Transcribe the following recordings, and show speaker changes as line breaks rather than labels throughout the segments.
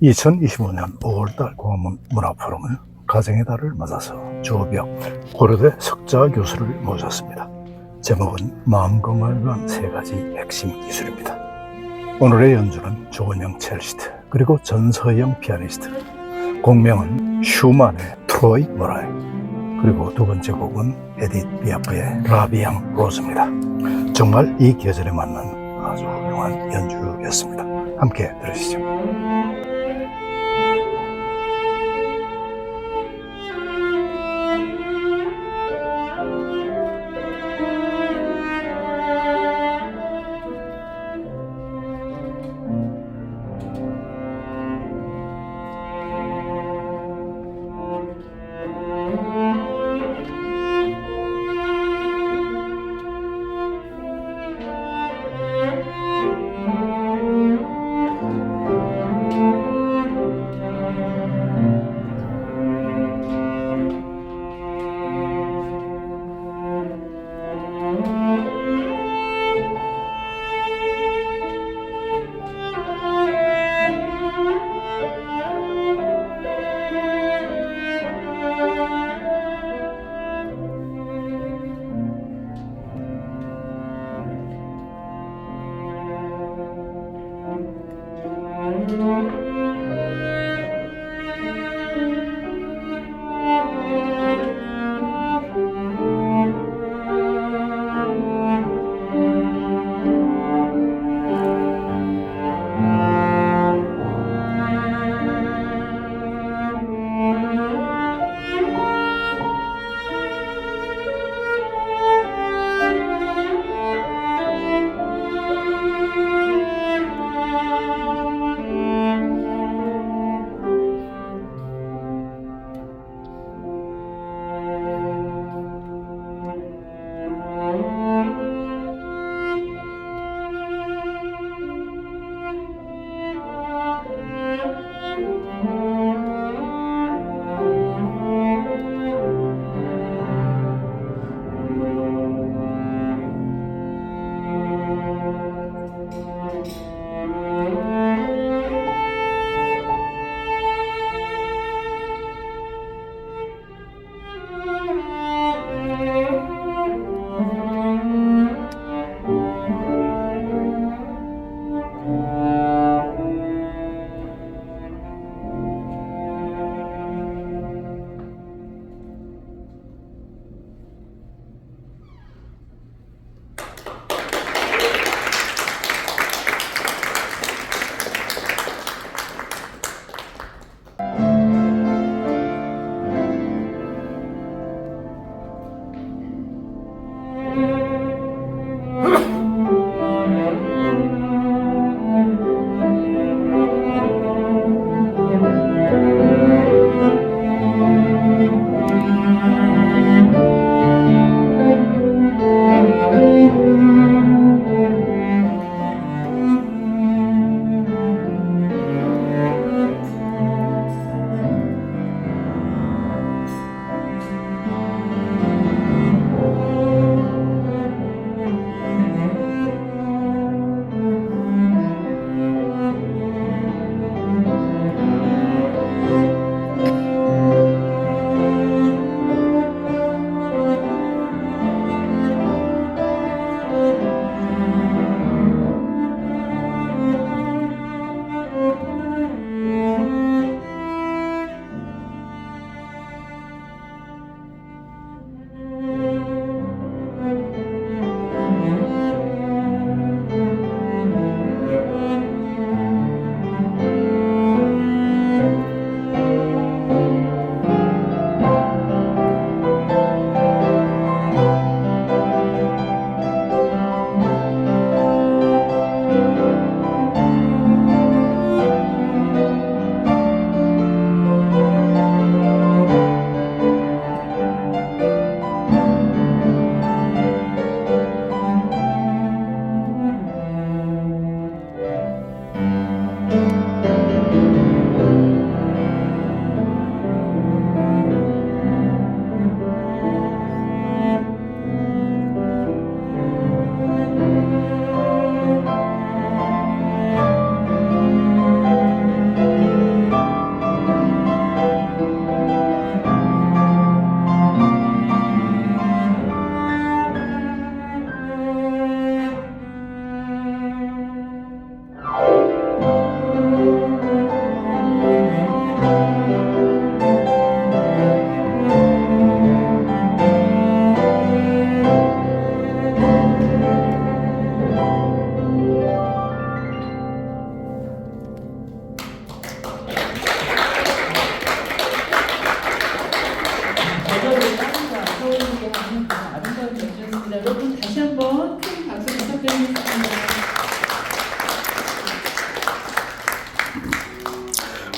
2025년 5월달 광화문 문화포럼은 가정의 달을 맞아서 조벽 고려대 석자 교수를 모셨습니다. 제목은 마음건강을 위한 3가지 핵심 기술입니다. 오늘의 연주는 조은영 첼시스트 그리고 전서영 피아니스트, 곡명은 슈만의 트로이 모라이, 그리고 두 번째 곡은 에디트 피아프의 라비앙 로즈입니다. 정말 이 계절에 맞는 아주 훌륭한 연주였습니다. 함께 들으시죠.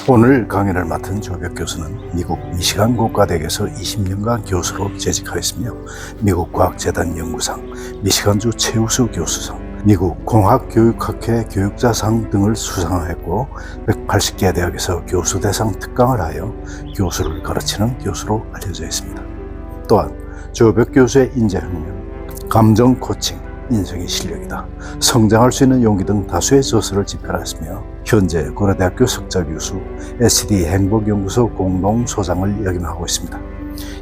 오늘 강연을 맡은 조벽 교수는 미국 미시간 공과대학에서 20년간 교수로 재직하였으며 미국 과학재단 연구상, 미시간주 최우수 교수상, 미국 공학교육학회 교육자상 등을 수상하였고 180개 대학에서 교수대상 특강을 하여 교수를 가르치는 교수로 알려져 있습니다. 또한 조벽 교수의 인재학력, 감정 코칭, 인생의 실력이다, 성장할 수 있는 용기 등 다수의 저서를 집필하였으며 현재 고려대학교 석좌교수, SD 행복연구소 공동소장을 역임하고 있습니다.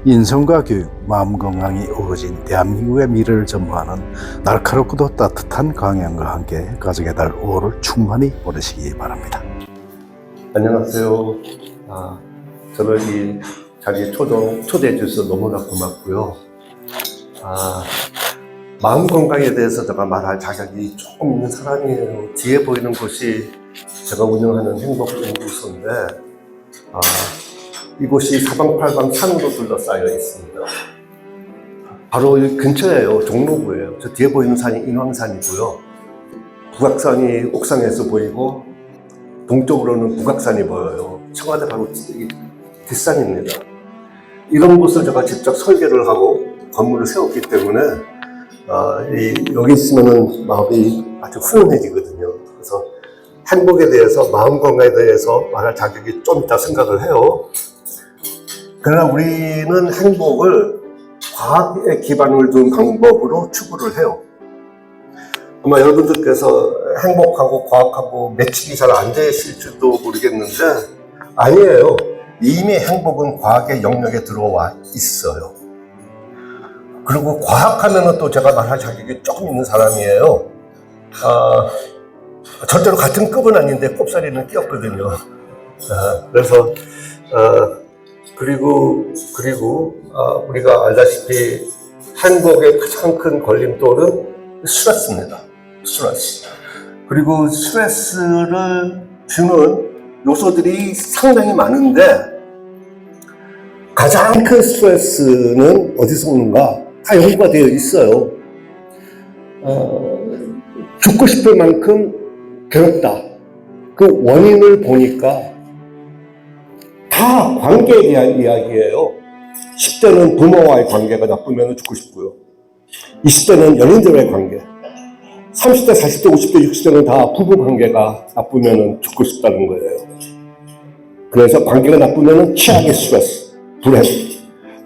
인성과 교육, 마음 건강이 어우러진 대한민국의 미래를 전무하는 날카롭고도 따뜻한 강연과 함께 가족의 달 5월을 충만히 보내시기 바랍니다.
안녕하세요. 저를 이 자리에 초대해 주셔서 너무나 고맙고요. 마음 건강에 대해서 제가 말할 자격이 조금 있는 사람이에요. 뒤에 보이는 곳이 제가 운영하는 행복연구소인데, 이곳이 사방팔방 산으로 둘러싸여 있습니다. 바로 여기 근처에요. 종로구예요. 저 뒤에 보이는 산이 인왕산이고요. 북악산이 옥상에서 보이고, 동쪽으로는 북악산이 보여요. 청와대 바로 뒷산입니다. 이런 곳을 제가 직접 설계를 하고 건물을 세웠기 때문에 여기 있으면은 마음이 아주 훈훈해지거든요. 그래서 행복에 대해서, 마음 건강에 대해서 말할 자격이 좀 있다 생각을 해요. 그러나 우리는 행복을 과학에 기반을 둔 방법으로 추구를 해요. 아마 여러분들께서 행복하고 과학하고 매칭이 잘 안 되실지도 모르겠는데 아니에요. 이미 행복은 과학의 영역에 들어와 있어요. 그리고 과학하면은 또 제가 말할 자격이 조금 있는 사람이에요. 절대로 같은 급은 아닌데 꼽사리는 끼었거든요. 그래서 그리고 우리가 알다시피 행복의 가장 큰 걸림돌은 스트레스입니다. 스트레스. 그리고 스트레스를 주는 요소들이 상당히 많은데 가장 큰 스트레스는 어디서 오는가? 다 연구가 되어 있어요. 죽고 싶을 만큼 괴롭다. 그 원인을 보니까 다 관계에 대한 이야기예요. 10대는 부모와의 관계가 나쁘면 죽고 싶고요. 20대는 연인들과의 관계. 30대, 40대, 50대, 60대는 다 부부 관계가 나쁘면 죽고 싶다는 거예요. 그래서 관계가 나쁘면 최악의 스트레스, 불행.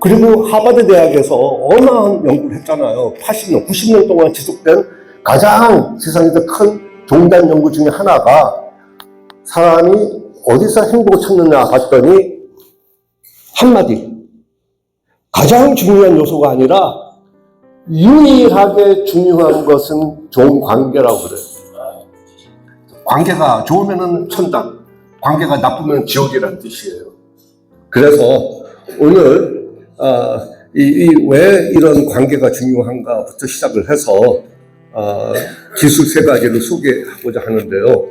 그리고 하버드 대학에서 어마어마한 연구를 했잖아요. 80년, 90년 동안 지속된 가장 세상에서 큰 종단 연구 중에 하나가 사람이 어디서 행복을 찾느냐 봤더니 한마디. 가장 중요한 요소가 아니라 유일하게 중요한 것은 좋은 관계라고 그래요. 관계가 좋으면 천당, 관계가 나쁘면 지옥이라는 뜻이에요. 그래서 오늘 왜 이런 관계가 중요한가부터 시작을 해서 기술 3가지를 소개하고자 하는데요.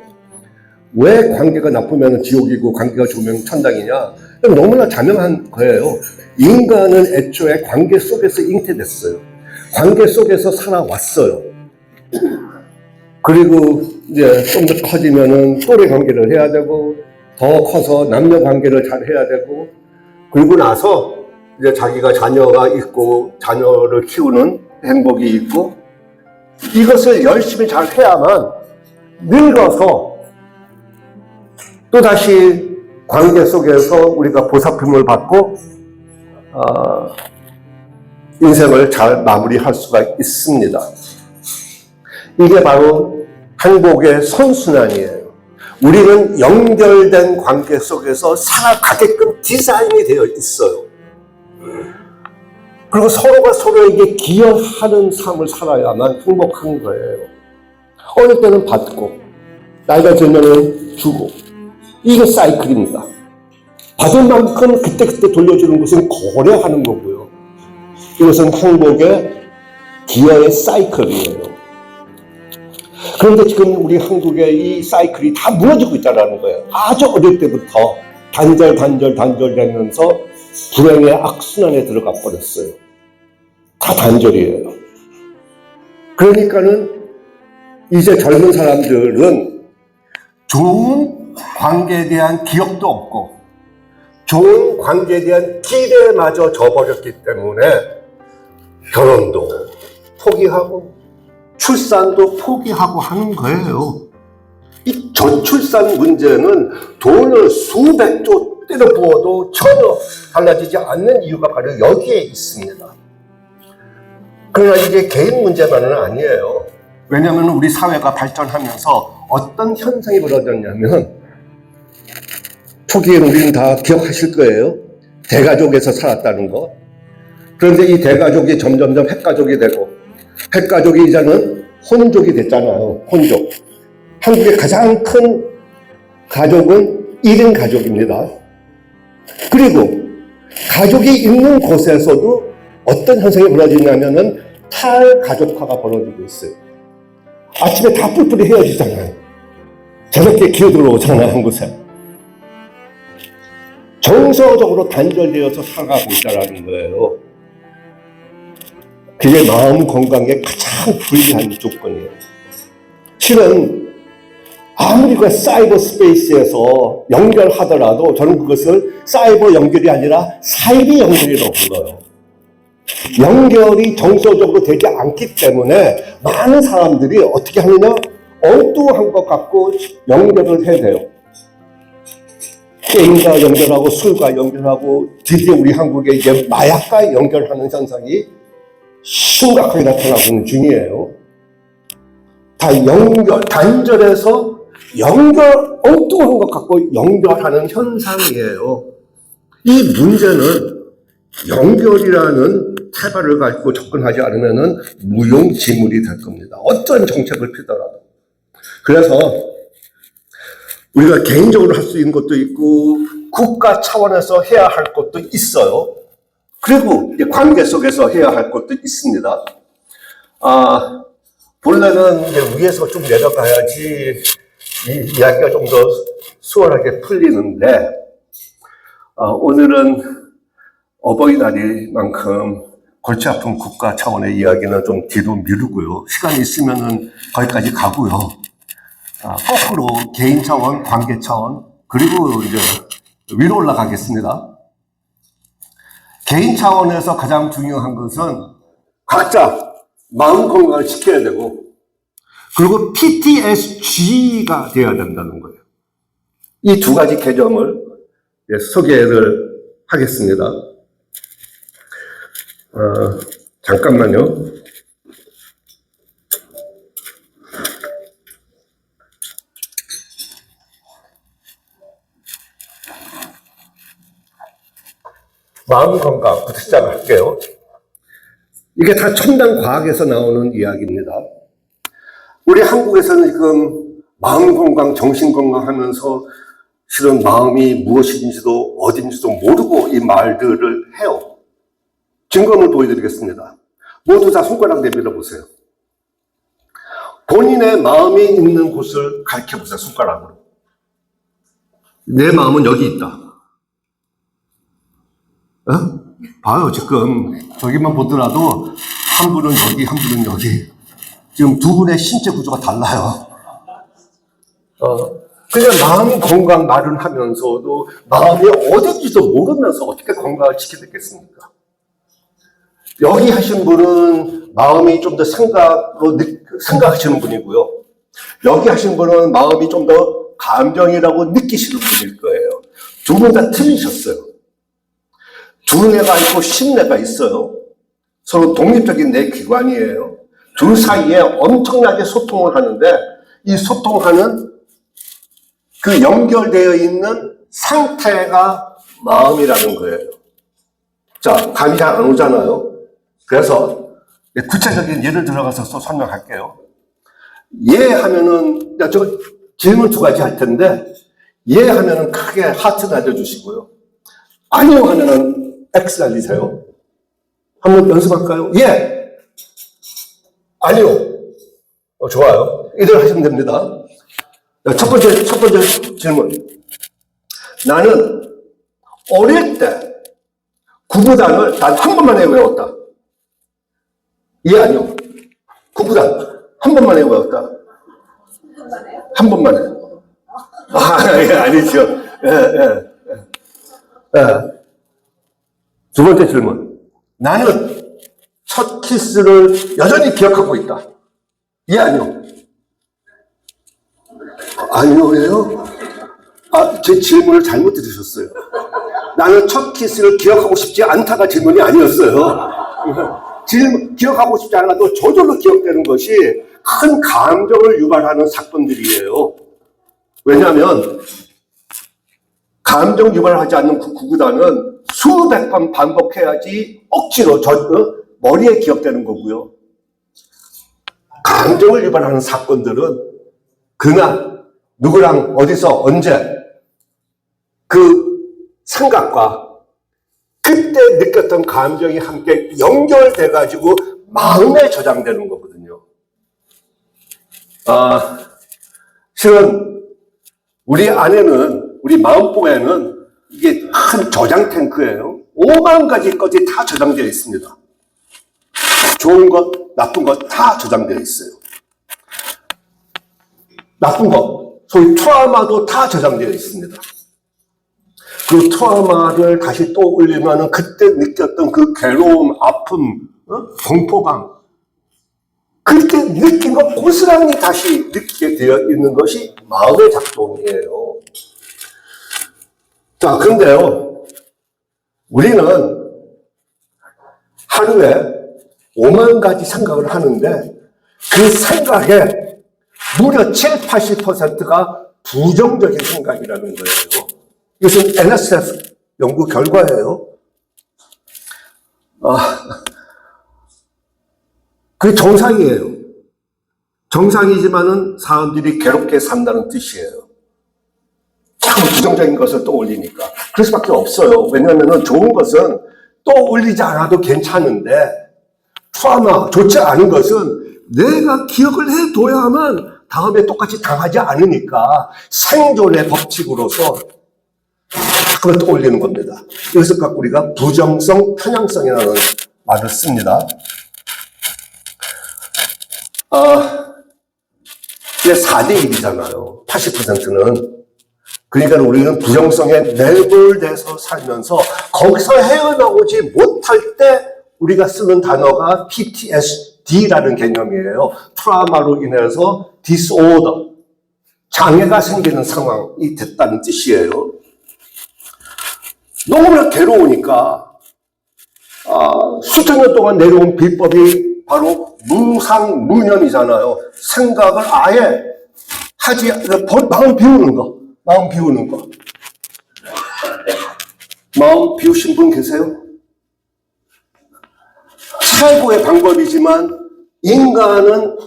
왜 관계가 나쁘면 지옥이고 관계가 좋으면 천당이냐? 너무나 자명한 거예요. 인간은 애초에 관계 속에서 잉태됐어요. 관계 속에서 살아왔어요. 그리고 이제 좀 더 커지면은 또래 관계를 해야 되고, 더 커서 남녀 관계를 잘 해야 되고, 그리고 나서 이제 자기가 자녀가 있고, 자녀를 키우는 행복이 있고, 이것을 열심히 잘 해야만 늙어서 또다시 관계 속에서 우리가 보살핌을 받고, 인생을 잘 마무리할 수가 있습니다. 이게 바로 행복의 선순환이에요. 우리는 연결된 관계 속에서 살아가게끔 디자인이 되어 있어요. 그리고 서로가 서로에게 기여하는 삶을 살아야만 행복한 거예요. 어느 때는 받고, 나이가 들면은 주고, 이게 사이클입니다. 받은 만큼 그때그때 돌려주는 것은 고려하는 거고요. 이것은 행복의 기여의 사이클이에요. 그런데 지금 우리 한국의 이 사이클이 다 무너지고 있다는 거예요. 아주 어릴 때부터 단절 되면서 불행의 악순환에 들어가 버렸어요. 다 단절이에요. 그러니까는 이제 젊은 사람들은 좋은 관계에 대한 기억도 없고 좋은 관계에 대한 기대마저 저버렸기 때문에 결혼도 포기하고 출산도 포기하고 하는 거예요. 이 저출산 문제는 돈을 수백조 때려 부어도 전혀 달라지지 않는 이유가 바로 여기에 있습니다. 그러나 이게 개인 문제만은 아니에요. 왜냐하면 우리 사회가 발전하면서 어떤 현상이 벌어졌냐면, 초기에는 우리는 다 기억하실 거예요. 대가족에서 살았다는 거. 그런데 이 대가족이 점점점 핵가족이 되고, 핵가족이 이제는 혼족이 됐잖아요. 혼족. 한국의 가장 큰 가족은 1인 가족입니다. 그리고 가족이 있는 곳에서도 어떤 현상이 벌어지냐면은 탈가족화가 벌어지고 있어요. 아침에 다 뿔뿔이 헤어지잖아요. 저렇게 기어들어오잖아요, 한 곳에. 정서적으로 단절되어서 살아가고 있다는 거예요. 그게 마음 건강에 가장 불리한 조건이에요. 실은 아무리 그 사이버 스페이스에서 연결하더라도 저는 그것을 사이버 연결이 아니라 사이비 연결이라고 불러요. 연결이 정서적으로 되지 않기 때문에 많은 사람들이 어떻게 하느냐? 엉뚱한 것 같고 연결을 해야 돼요. 게임과 연결하고 술과 연결하고 드디어 우리 한국에 이제 마약과 연결하는 현상이 심각하게 나타나고 있는 중이에요. 다 연결, 단절해서 엉뚱한 것 같고 연결하는 현상이에요. 이 문제는 연결이라는 태발을 갖고 접근하지 않으면 무용지물이 될 겁니다. 어떤 정책을 피더라도. 그래서 우리가 개인적으로 할 수 있는 것도 있고 국가 차원에서 해야 할 것도 있어요. 그리고 관계 속에서 해야 할 것도 있습니다. 본래는 이제 위에서 좀 내려가야지 이 이야기가 좀 더 수월하게 풀리는데, 오늘은 어버이날이만큼 골치 아픈 국가 차원의 이야기는 좀 뒤로 미루고요. 시간이 있으면은 거기까지 가고요. 거꾸로 개인 차원, 관계 차원, 그리고 이제 위로 올라가겠습니다. 개인 차원에서 가장 중요한 것은 각자 마음 건강을 지켜야 되고, 그리고 PTSG가 되어야 된다는 거예요. 이 두 가지 개념을 소개를 하겠습니다. 잠깐만요. 마음 건강부터 시작할게요. 이게 다 첨단 과학에서 나오는 이야기입니다. 우리 한국에서는 지금 마음 건강, 정신 건강 하면서 실은 마음이 무엇인지도 어딘지도 모르고 이 말들을 해요. 증거를 보여드리겠습니다. 모두 다 손가락 내밀어 보세요. 본인의 마음이 있는 곳을 가리켜 보세요, 손가락으로. 내 마음은 여기 있다. 봐요, 지금 저기만 보더라도 한 분은 여기, 한 분은 여기. 지금 두 분의 신체 구조가 달라요. 그냥 마음 건강 말을 하면서도 마음이 어딘지도 모르면서 어떻게 건강을 지키겠습니까? 여기 하신 분은 마음이 좀 더 생각하시는 분이고요. 여기 하신 분은 마음이 좀 더 감정이라고 느끼시는 분일 거예요. 두 분 다 틀리셨어요. 두뇌가 있고 신뇌가 있어요. 서로 독립적인 내 기관이에요. 둘 사이에 엄청나게 소통을 하는데, 이 소통하는 그 연결되어 있는 상태가 마음이라는 거예요. 자, 감이 잘 안 오잖아요. 그래서 구체적인 예를 들어가서 또 설명할게요. 예 하면은, 저 질문 두 가지 할 텐데, 예 하면은 크게 하트 날려주시고요. 아니요 하면은 X 날리세요. 한번 연습할까요? 예! 아니요. 좋아요. 이대로 하시면 됩니다. 첫 번째 질문. 나는 어릴 때 구구단을 단 한 번만에 외웠다. 예, 아니요. 구구단 한 번만에 외웠다. 한 번만에. 예, 아니죠. 예, 예, 예. 두 번째 질문. 나는 첫 키스를 여전히 기억하고 있다. 예, 아니요. 아니요예요? 제 질문을 잘못 들으셨어요. 나는 첫 키스를 기억하고 싶지 않다가 질문이 아니었어요. 기억하고 싶지 않아도 저절로 기억되는 것이 큰 감정을 유발하는 사건들이에요. 왜냐하면 감정 유발하지 않는 그 구구단은 수백 번 반복해야지 억지로 머리에 기억되는 거고요. 감정을 유발하는 사건들은 그날 누구랑 어디서 언제 그 생각과 그때 느꼈던 감정이 함께 연결돼 가지고 마음에 저장되는 거거든요. 실은 우리 안에는, 우리 마음속에는 이게 큰 저장 탱크예요. 5만 가지 것이 다 저장되어 있습니다. 좋은 것, 나쁜 것 다 저장되어 있어요. 나쁜 것, 소위 트라우마도 다 저장되어 있습니다. 그 트라우마를 다시 떠올리면 그때 느꼈던 그 괴로움, 아픔, 공포감, 그때 느낀 것 고스란히 다시 느끼게 되어 있는 것이 마음의 작동이에요. 자, 그런데요, 우리는 하루에 5만 가지 생각을 하는데 그 생각에 무려 70~80%가 부정적인 생각이라는 거예요. 이것은 NSF 연구 결과예요. 그게 정상이에요. 정상이지만은 사람들이 괴롭게 산다는 뜻이에요. 참 부정적인 것을 떠올리니까. 그럴 수밖에 없어요. 왜냐하면 좋은 것은 떠올리지 않아도 괜찮은데 트라우마, 좋지 않은 것은 내가 기억을 해둬야만 다음에 똑같이 당하지 않으니까 생존의 법칙으로서 그걸 떠올리는 겁니다. 이것을 갖고 우리가 부정성, 편향성이라는 말을 씁니다. 이게 4대1이잖아요. 80%는. 그러니까 우리는 부정성에 매몰돼서 살면서 거기서 헤어나오지 못할 때 우리가 쓰는 단어가 PTSD라는 개념이에요. 트라우마로 인해서 디스오더, 장애가 생기는 상황이 됐다는 뜻이에요. 너무나 괴로우니까 수천 년 동안 내려온 비법이 바로 무상무념이잖아요. 생각을 아예 하지, 마음 비우는 거. 마음 비우는 거. 마음 비우신 분 계세요? 최고의 방법이지만 인간은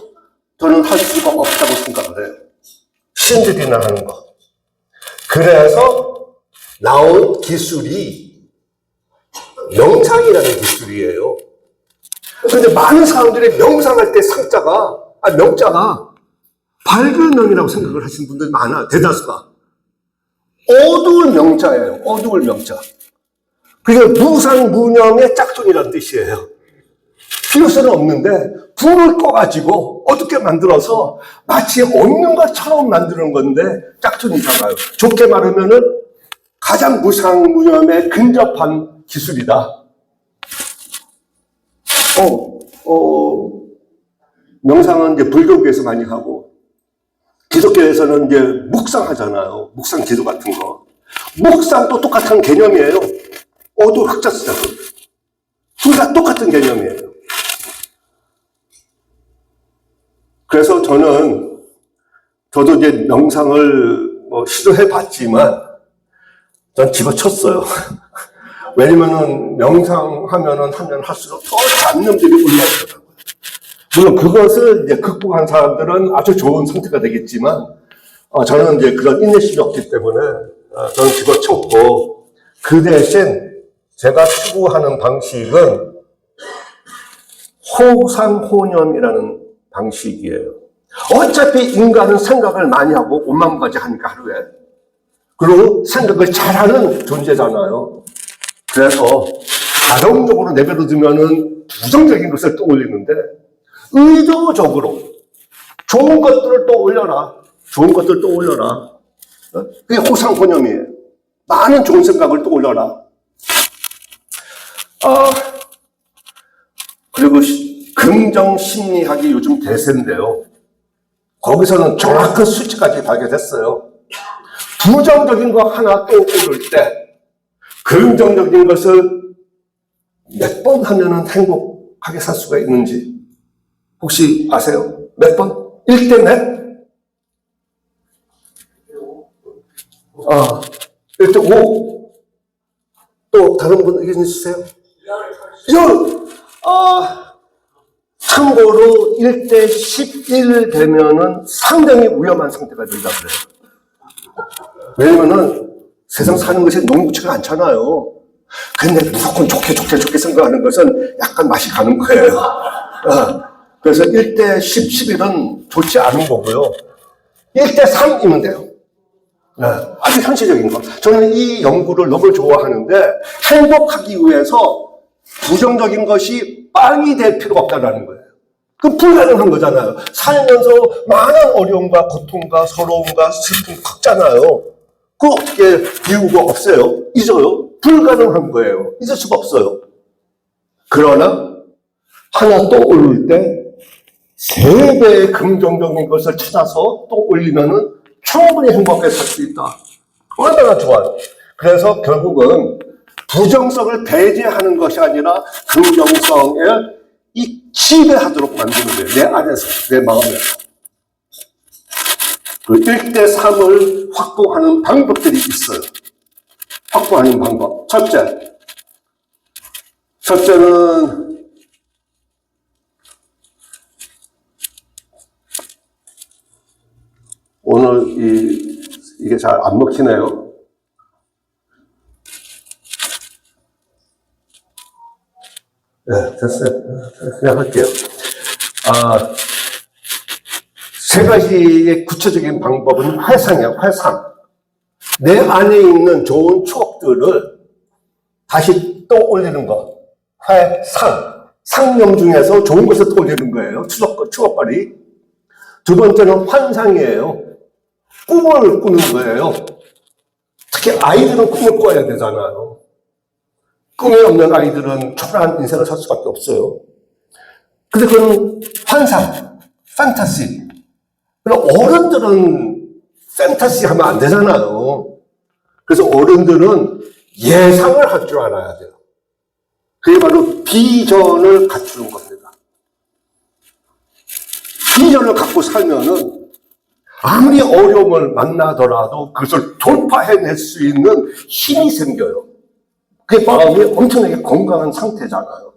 저는 할 수가 없다고 생각을 해요. 신들이나 하는 거. 그래서 나온 기술이 명상이라는 기술이에요. 그런데 많은 사람들이 명상할 때 명자가 밝은 명이라고 생각을 하시는 분들이 많아요. 대다수가. 어두운 명자예요. 어두운 명자. 그게 무상무념의 짝퉁이라는 뜻이에요. 필요성은 없는데 불을 꺼가지고 어둡게 만들어서 마치 없는 것처럼 만드는 건데 짝퉁이잖아요. 좋게 말하면은 가장 무상무념에 근접한 기술이다. 명상은 이제 불교계에서 많이 하고 기독교에서는 이제 묵상하잖아요. 묵상 기도 같은 거. 묵상도 똑같은 개념이에요. 어두 흑자쓰자. 둘 다 똑같은 개념이에요. 그래서 저도 이제 명상을 시도해 봤지만 전 집어쳤어요. 왜냐면은 명상하면 할수록 더 잡념들이 올라오더라고요. 물론 그것을 이제 극복한 사람들은 아주 좋은 상태가 되겠지만, 저는 이제 그런 인내심이 없기 때문에, 저는 집어쳤고, 그 대신 제가 추구하는 방식은 호상호념이라는 방식이에요. 어차피 인간은 생각을 많이 하고 5만 가지 하니까 하루에. 그리고 생각을 잘하는 존재잖아요. 그래서 자동적으로 내버려 두면은 부정적인 것을 떠올리는데 의도적으로 좋은 것들을 떠올려라. 좋은 것들을 떠올려라. 그게 호상혼염이에요. 많은 좋은 생각을 떠올려라. 그리고 긍정심리학이 요즘 대세인데요. 거기서는 정확한 수치까지 발견했어요. 부정적인 거 하나 떠오를 때 긍정적인 것을 몇 번 하면은 행복하게 살 수가 있는지 혹시 아세요? 몇 번? 1대 몇? 1대 5? 또 다른 분 의견 주세요. 참고로 1대 11 되면은 상당히 위험한 상태가 된다 그래요. 왜냐면은 세상 사는 것이 녹록지가 않잖아요. 근데 무조건 좋게 생각하는 것은 약간 맛이 가는 거예요. 그래서 1대 10, 11은 좋지 않은 거고요. 1대 3이면 돼요. 아주 현실적인 거. 저는 이 연구를 너무 좋아하는데 행복하기 위해서 부정적인 것이 빵이 될 필요가 없다는 거예요. 그럼 불가능한 거잖아요. 살면서 많은 어려움과 고통과 서러움과 슬픔 겪잖아요. 그거 어떻게 비우고 없어요? 잊어요? 불가능한 거예요. 잊을 수가 없어요. 그러나 하나 떠오를 때 3배의 긍정적인 것을 찾아서 떠올리면은 충분히 행복하게 살 수 있다. 얼마나 좋아요. 그래서 결국은 부정성을 배제하는 것이 아니라 긍정성에 이 지배하도록 만드는 거예요. 내 안에서, 내 마음에서. 그 1대 3을 확보하는 방법들이 있어요. 확보하는 방법. 첫째는 오늘 이게 잘 안 먹히네요. 네, 됐어요. 그냥 할게요. 3가지의 구체적인 방법은 회상이에요, 회상. 내 안에 있는 좋은 추억들을 다시 떠올리는 것. 회상. 상념 중에서 좋은 것을 떠올리는 거예요. 추억거리. 두 번째는 환상이에요. 꿈을 꾸는 거예요. 특히 아이들은 꿈을 꿔야 되잖아요. 꿈이 없는 아이들은 초라한 인생을 살 수밖에 없어요. 근데 그건 환상, 판타시. 그럼 어른들은 판타시 하면 안 되잖아요. 그래서 어른들은 예상을 할 줄 알아야 돼요. 그게 바로 비전을 갖추는 겁니다. 비전을 갖고 살면은 아무리 어려움을 만나더라도 그것을 돌파해낼 수 있는 힘이 생겨요. 그게 마음이 엄청나게 건강한 상태잖아요.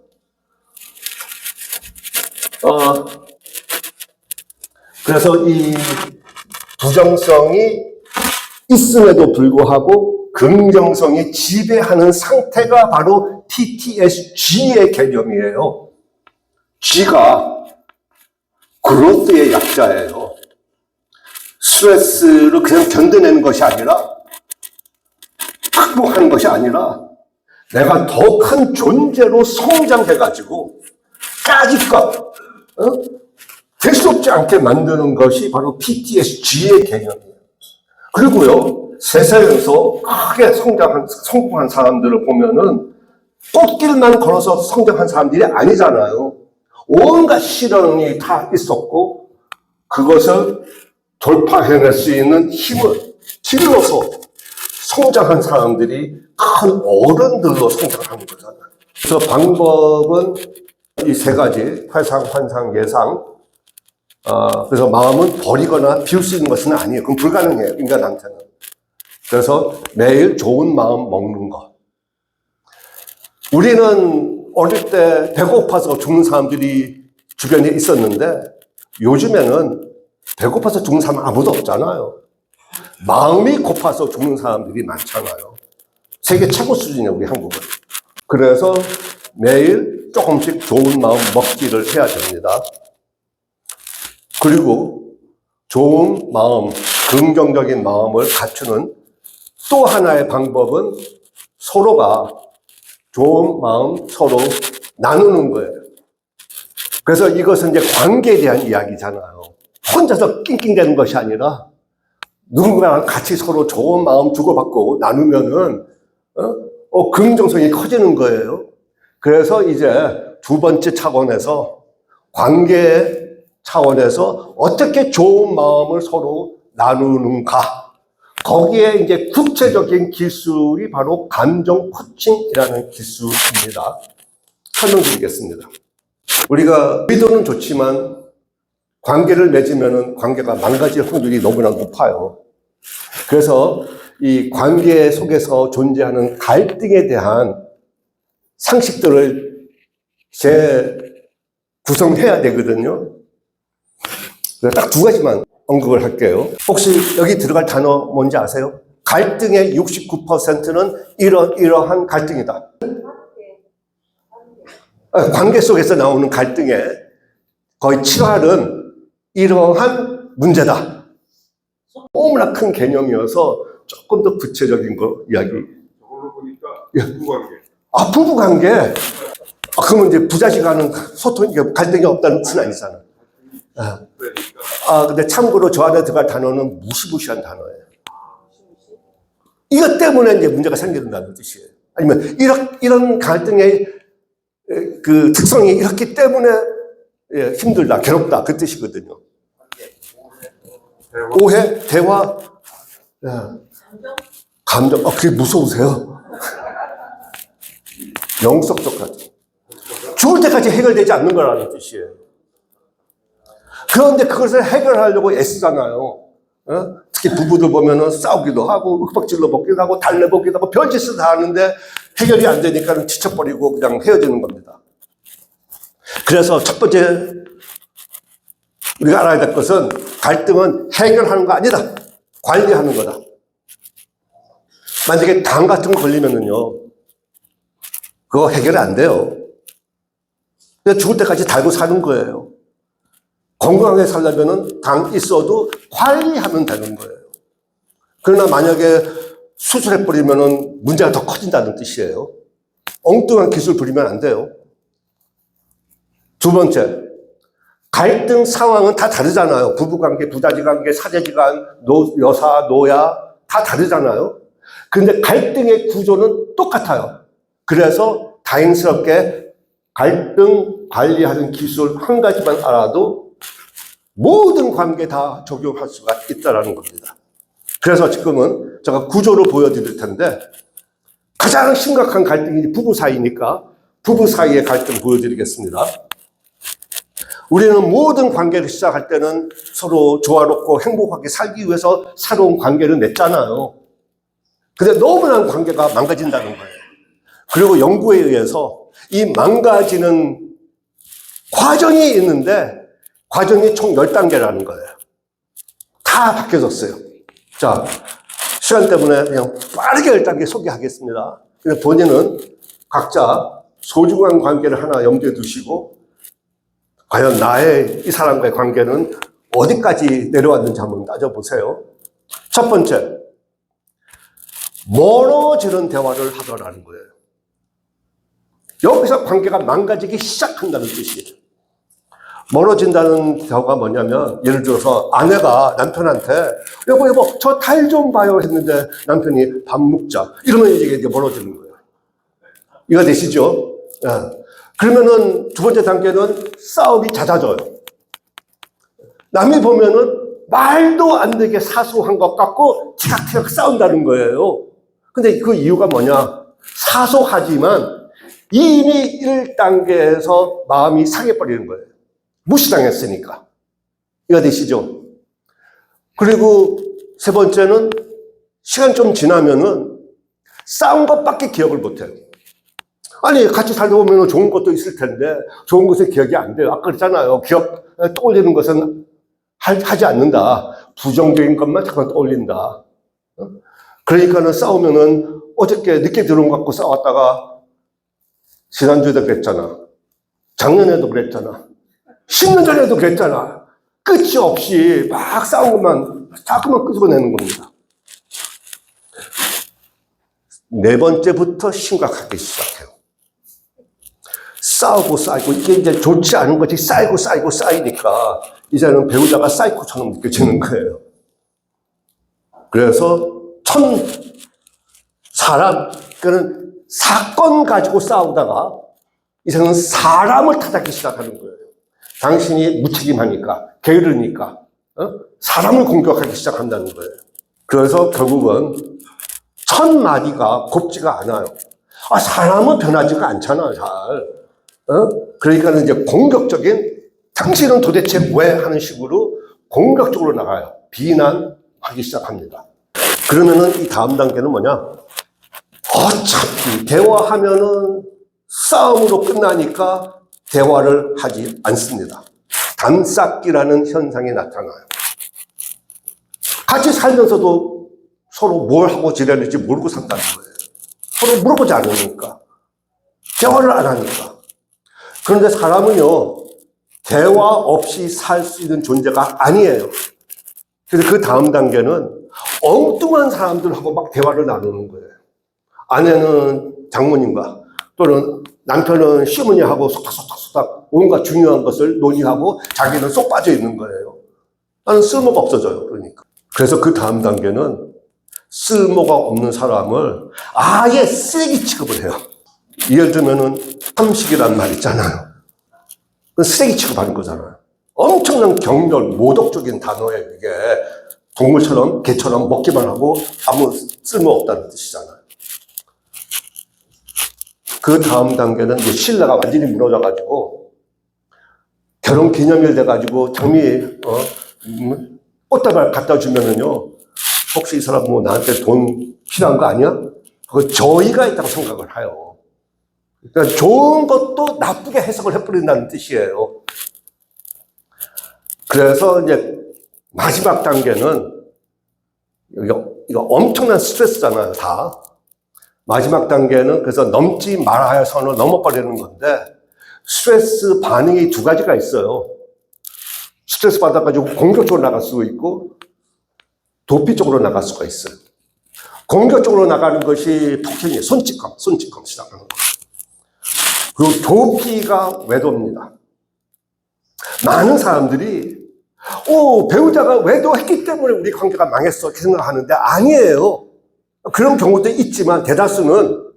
그래서 이 부정성이 있음에도 불구하고 긍정성이 지배하는 상태가 바로 PTSG의 개념이에요. G가 그로스의 약자예요. 스트레스를 그냥 견뎌내는 것이 아니라, 극복하는 것이 아니라, 내가 더 큰 존재로 성장해가지고, 까짓것, 될 수 없지 않게 만드는 것이 바로 PTSG의 개념이에요. 그리고요, 세상에서 크게 성공한 사람들을 보면은, 꽃길만 걸어서 성장한 사람들이 아니잖아요. 온갖 시련이 다 있었고, 그것을 돌파해낼 수 있는 힘을 길러서 성장한 사람들이 큰 어른들로 성장하는 거잖아요. 그래서 방법은 이 3가지, 회상, 환상, 예상. 그래서 마음은 버리거나 비울 수 있는 것은 아니에요. 그건 불가능해요, 인간한테는. 그래서 매일 좋은 마음 먹는 것. 우리는 어릴 때 배고파서 죽는 사람들이 주변에 있었는데 요즘에는 배고파서 죽는 사람 아무도 없잖아요. 마음이 고파서 죽는 사람들이 많잖아요. 세계 최고 수준이에요, 우리 한국은. 그래서 매일 조금씩 좋은 마음 먹기를 해야 됩니다. 그리고 좋은 마음, 긍정적인 마음을 갖추는 또 하나의 방법은 서로가 좋은 마음 서로 나누는 거예요. 그래서 이것은 이제 관계에 대한 이야기잖아요. 혼자서 낑낑대는 것이 아니라 누군가랑 같이 서로 좋은 마음 주고받고 나누면은, 긍정성이 커지는 거예요. 그래서 이제 두 번째 차원에서, 관계 차원에서 어떻게 좋은 마음을 서로 나누는가. 거기에 이제 구체적인 기술이 바로 감정 코칭이라는 기술입니다. 설명드리겠습니다. 우리가 의도는 좋지만 관계를 맺으면 관계가 망가질 확률이 너무나 높아요. 그래서 이 관계 속에서 존재하는 갈등에 대한 상식들을 구성해야 되거든요. 딱 두 가지만 언급을 할게요. 혹시 여기 들어갈 단어 뭔지 아세요? 갈등의 69%는 이러한 갈등이다. 관계 속에서 나오는 갈등의 거의 7할은 이러한 문제다. 너무나 큰 개념이어서 조금 더 구체적인 거 이야기.
저걸로 보니까
예.
부부관계.
부부관계. 그러면 이제 부자지간은 소통이, 갈등이 없다는 뜻은 아니잖아.
그러니까
근데 참고로 저 안에 들어갈 단어는 무시무시한 단어예요. 이것 때문에 이제 문제가 생긴다는 뜻이에요. 아니면 이런 갈등의 그 특성이 이렇기 때문에 힘들다, 괴롭다, 그 뜻이거든요. 오해, 대화, 감정, 그게 무서우세요? 영속적 갈등. 죽을 때까지 해결되지 않는 거라는 뜻이에요. 그런데 그것을 해결하려고 애쓰잖아요. 특히 부부들 보면은 싸우기도 하고, 윽박질러 먹기도 하고, 달래보기도 하고, 별짓을 다 하는데 해결이 안 되니까 지쳐버리고 그냥 헤어지는 겁니다. 그래서 첫 번째 우리가 알아야 될 것은 갈등은 해결하는 거 아니다. 관리하는 거다. 만약에 당 같은 거 걸리면은요, 그거 해결이 안 돼요. 그냥 죽을 때까지 달고 사는 거예요. 건강하게 살려면은 당 있어도 관리하면 되는 거예요. 그러나 만약에 수술해버리면은 문제가 더 커진다는 뜻이에요. 엉뚱한 기술 부리면 안 돼요. 두 번째, 갈등 상황은 다 다르잖아요. 부부관계, 부자지관계, 사제지간, 여사, 노야 다 다르잖아요. 그런데 갈등의 구조는 똑같아요. 그래서 다행스럽게 갈등 관리하는 기술 한 가지만 알아도 모든 관계에 다 적용할 수가 있다는 겁니다. 그래서 지금은 제가 구조를 보여드릴 텐데, 가장 심각한 갈등이 부부 사이니까 부부 사이의 갈등 보여드리겠습니다. 우리는 모든 관계를 시작할 때는 서로 조화롭고 행복하게 살기 위해서 새로운 관계를 맺잖아요. 근데 너무나 관계가 망가진다는 거예요. 그리고 연구에 의해서 이 망가지는 과정이 있는데 과정이 총 10단계라는 거예요. 다 바뀌어졌어요. 자, 시간 때문에 그냥 빠르게 10단계 소개하겠습니다. 본인은 각자 소중한 관계를 하나 염두에 두시고 과연 나의 이 사람과의 관계는 어디까지 내려왔는지 한번 따져보세요. 첫 번째, 멀어지는 대화를 하더라는 거예요. 여기서 관계가 망가지기 시작한다는 뜻이에요. 멀어진다는 대화가 뭐냐면, 예를 들어서 아내가 남편한테 여보 저 달 좀 봐요 했는데 남편이 밥 먹자 이러면 이게 멀어지는 거예요. 이해가 되시죠? 그러면은 두 번째 단계는 싸움이 잦아져요. 남이 보면은 말도 안 되게 사소한 것 같고 티격태격 싸운다는 거예요. 근데 그 이유가 뭐냐? 사소하지만 이미 1단계에서 마음이 상해버리는 거예요. 무시당했으니까. 이해가 되시죠? 그리고 세 번째는 시간 좀 지나면은 싸운 것밖에 기억을 못해요. 아니, 같이 살다 보면 좋은 것도 있을 텐데 좋은 것은 기억이 안 돼요. 아까 그랬잖아요. 떠올리는 것은 하지 않는다. 부정적인 것만 잠깐 떠올린다. 그러니까는 싸우면은 어저께 늦게 들어온 것 같고 싸웠다가 지난주에도 그랬잖아. 작년에도 그랬잖아. 10년 전에도 그랬잖아. 끝이 없이 막 싸운 것만 자꾸만 끄집어내는 겁니다. 네 번째부터 심각하게 시작해요. 싸우고 쌓이고, 이게 이제 좋지 않은 것이 쌓이고 쌓이니까 이제는 배우자가 사이코처럼 느껴지는 거예요. 그래서 사람, 그는 사건 가지고 싸우다가 이제는 사람을 타닥기 시작하는 거예요. 당신이 무책임하니까, 게으르니까, 사람을 공격하기 시작한다는 거예요. 그래서 결국은 1000마디가 곱지가 않아요. 사람은 변하지가 않잖아, 잘. 그러니까 이제 공격적인, 당신은 도대체 왜 하는 식으로 공격적으로 나가요. 비난하기 시작합니다. 그러면은 이 다음 단계는 뭐냐? 어차피 대화하면은 싸움으로 끝나니까 대화를 하지 않습니다. 담쌓기라는 현상이 나타나요. 같이 살면서도 서로 뭘 하고 지내는지 모르고 산다는 거예요. 서로 물어보지 않으니까. 대화를 안 하니까. 그런데 사람은요, 대화 없이 살 수 있는 존재가 아니에요. 그래서 그 다음 단계는 엉뚱한 사람들하고 막 대화를 나누는 거예요. 아내는 장모님과 또는 남편은 시어머니하고 속닥속닥속닥 온갖 중요한 것을 논의하고 자기는 쏙 빠져 있는 거예요. 나는 쓸모가 없어져요. 그러니까. 그래서 그 다음 단계는 쓸모가 없는 사람을 아예 쓰레기 취급을 해요. 예를 들면은 삼식이라는 말 있잖아요. 그건 쓰레기 취급하는 거잖아요. 엄청난 경멸, 모독적인 단어예요. 이게 동물처럼 개처럼 먹기만 하고 아무 쓸모 없다는 뜻이잖아요. 그 다음 단계는 이제 신뢰가 완전히 무너져가지고 결혼 기념일 돼가지고 장미 꽃다발 갖다 주면은요, 혹시 이 사람 뭐 나한테 돈 필요한 거 아니야? 그거 저희가 있다고 생각을 해요. 그러니까 좋은 것도 나쁘게 해석을 해버린다는 뜻이에요. 그래서 이제 마지막 단계는 이거 엄청난 스트레스잖아요, 다. 마지막 단계는 그래서 넘지 말아야 할 선을 넘어버리는 건데, 스트레스 반응이 두 가지가 있어요. 스트레스 받아가지고 공격적으로 나갈 수도 있고 도피 쪽으로 나갈 수가 있어요. 공격적으로 나가는 것이 폭행이에요. 손찌검 시작하는 거. 그리고 도피가 외도입니다. 많은 사람들이 배우자가 외도했기 때문에 우리 관계가 망했어 이렇게 생각하는데 아니에요. 그런 경우도 있지만 대다수는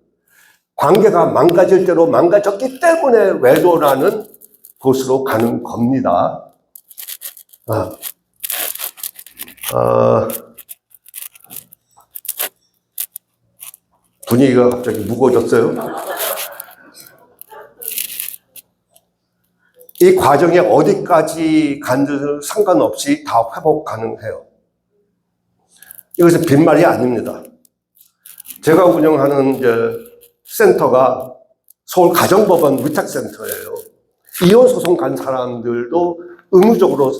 관계가 망가질 대로 망가졌기 때문에 외도라는 곳으로 가는 겁니다. 분위기가 갑자기 무거워졌어요. 이 과정에 어디까지 간들 상관없이 다 회복 가능해요. 이것은 빈말이 아닙니다. 제가 운영하는 이제 센터가 서울 가정법원 위탁센터예요. 이혼 소송 간 사람들도 의무적으로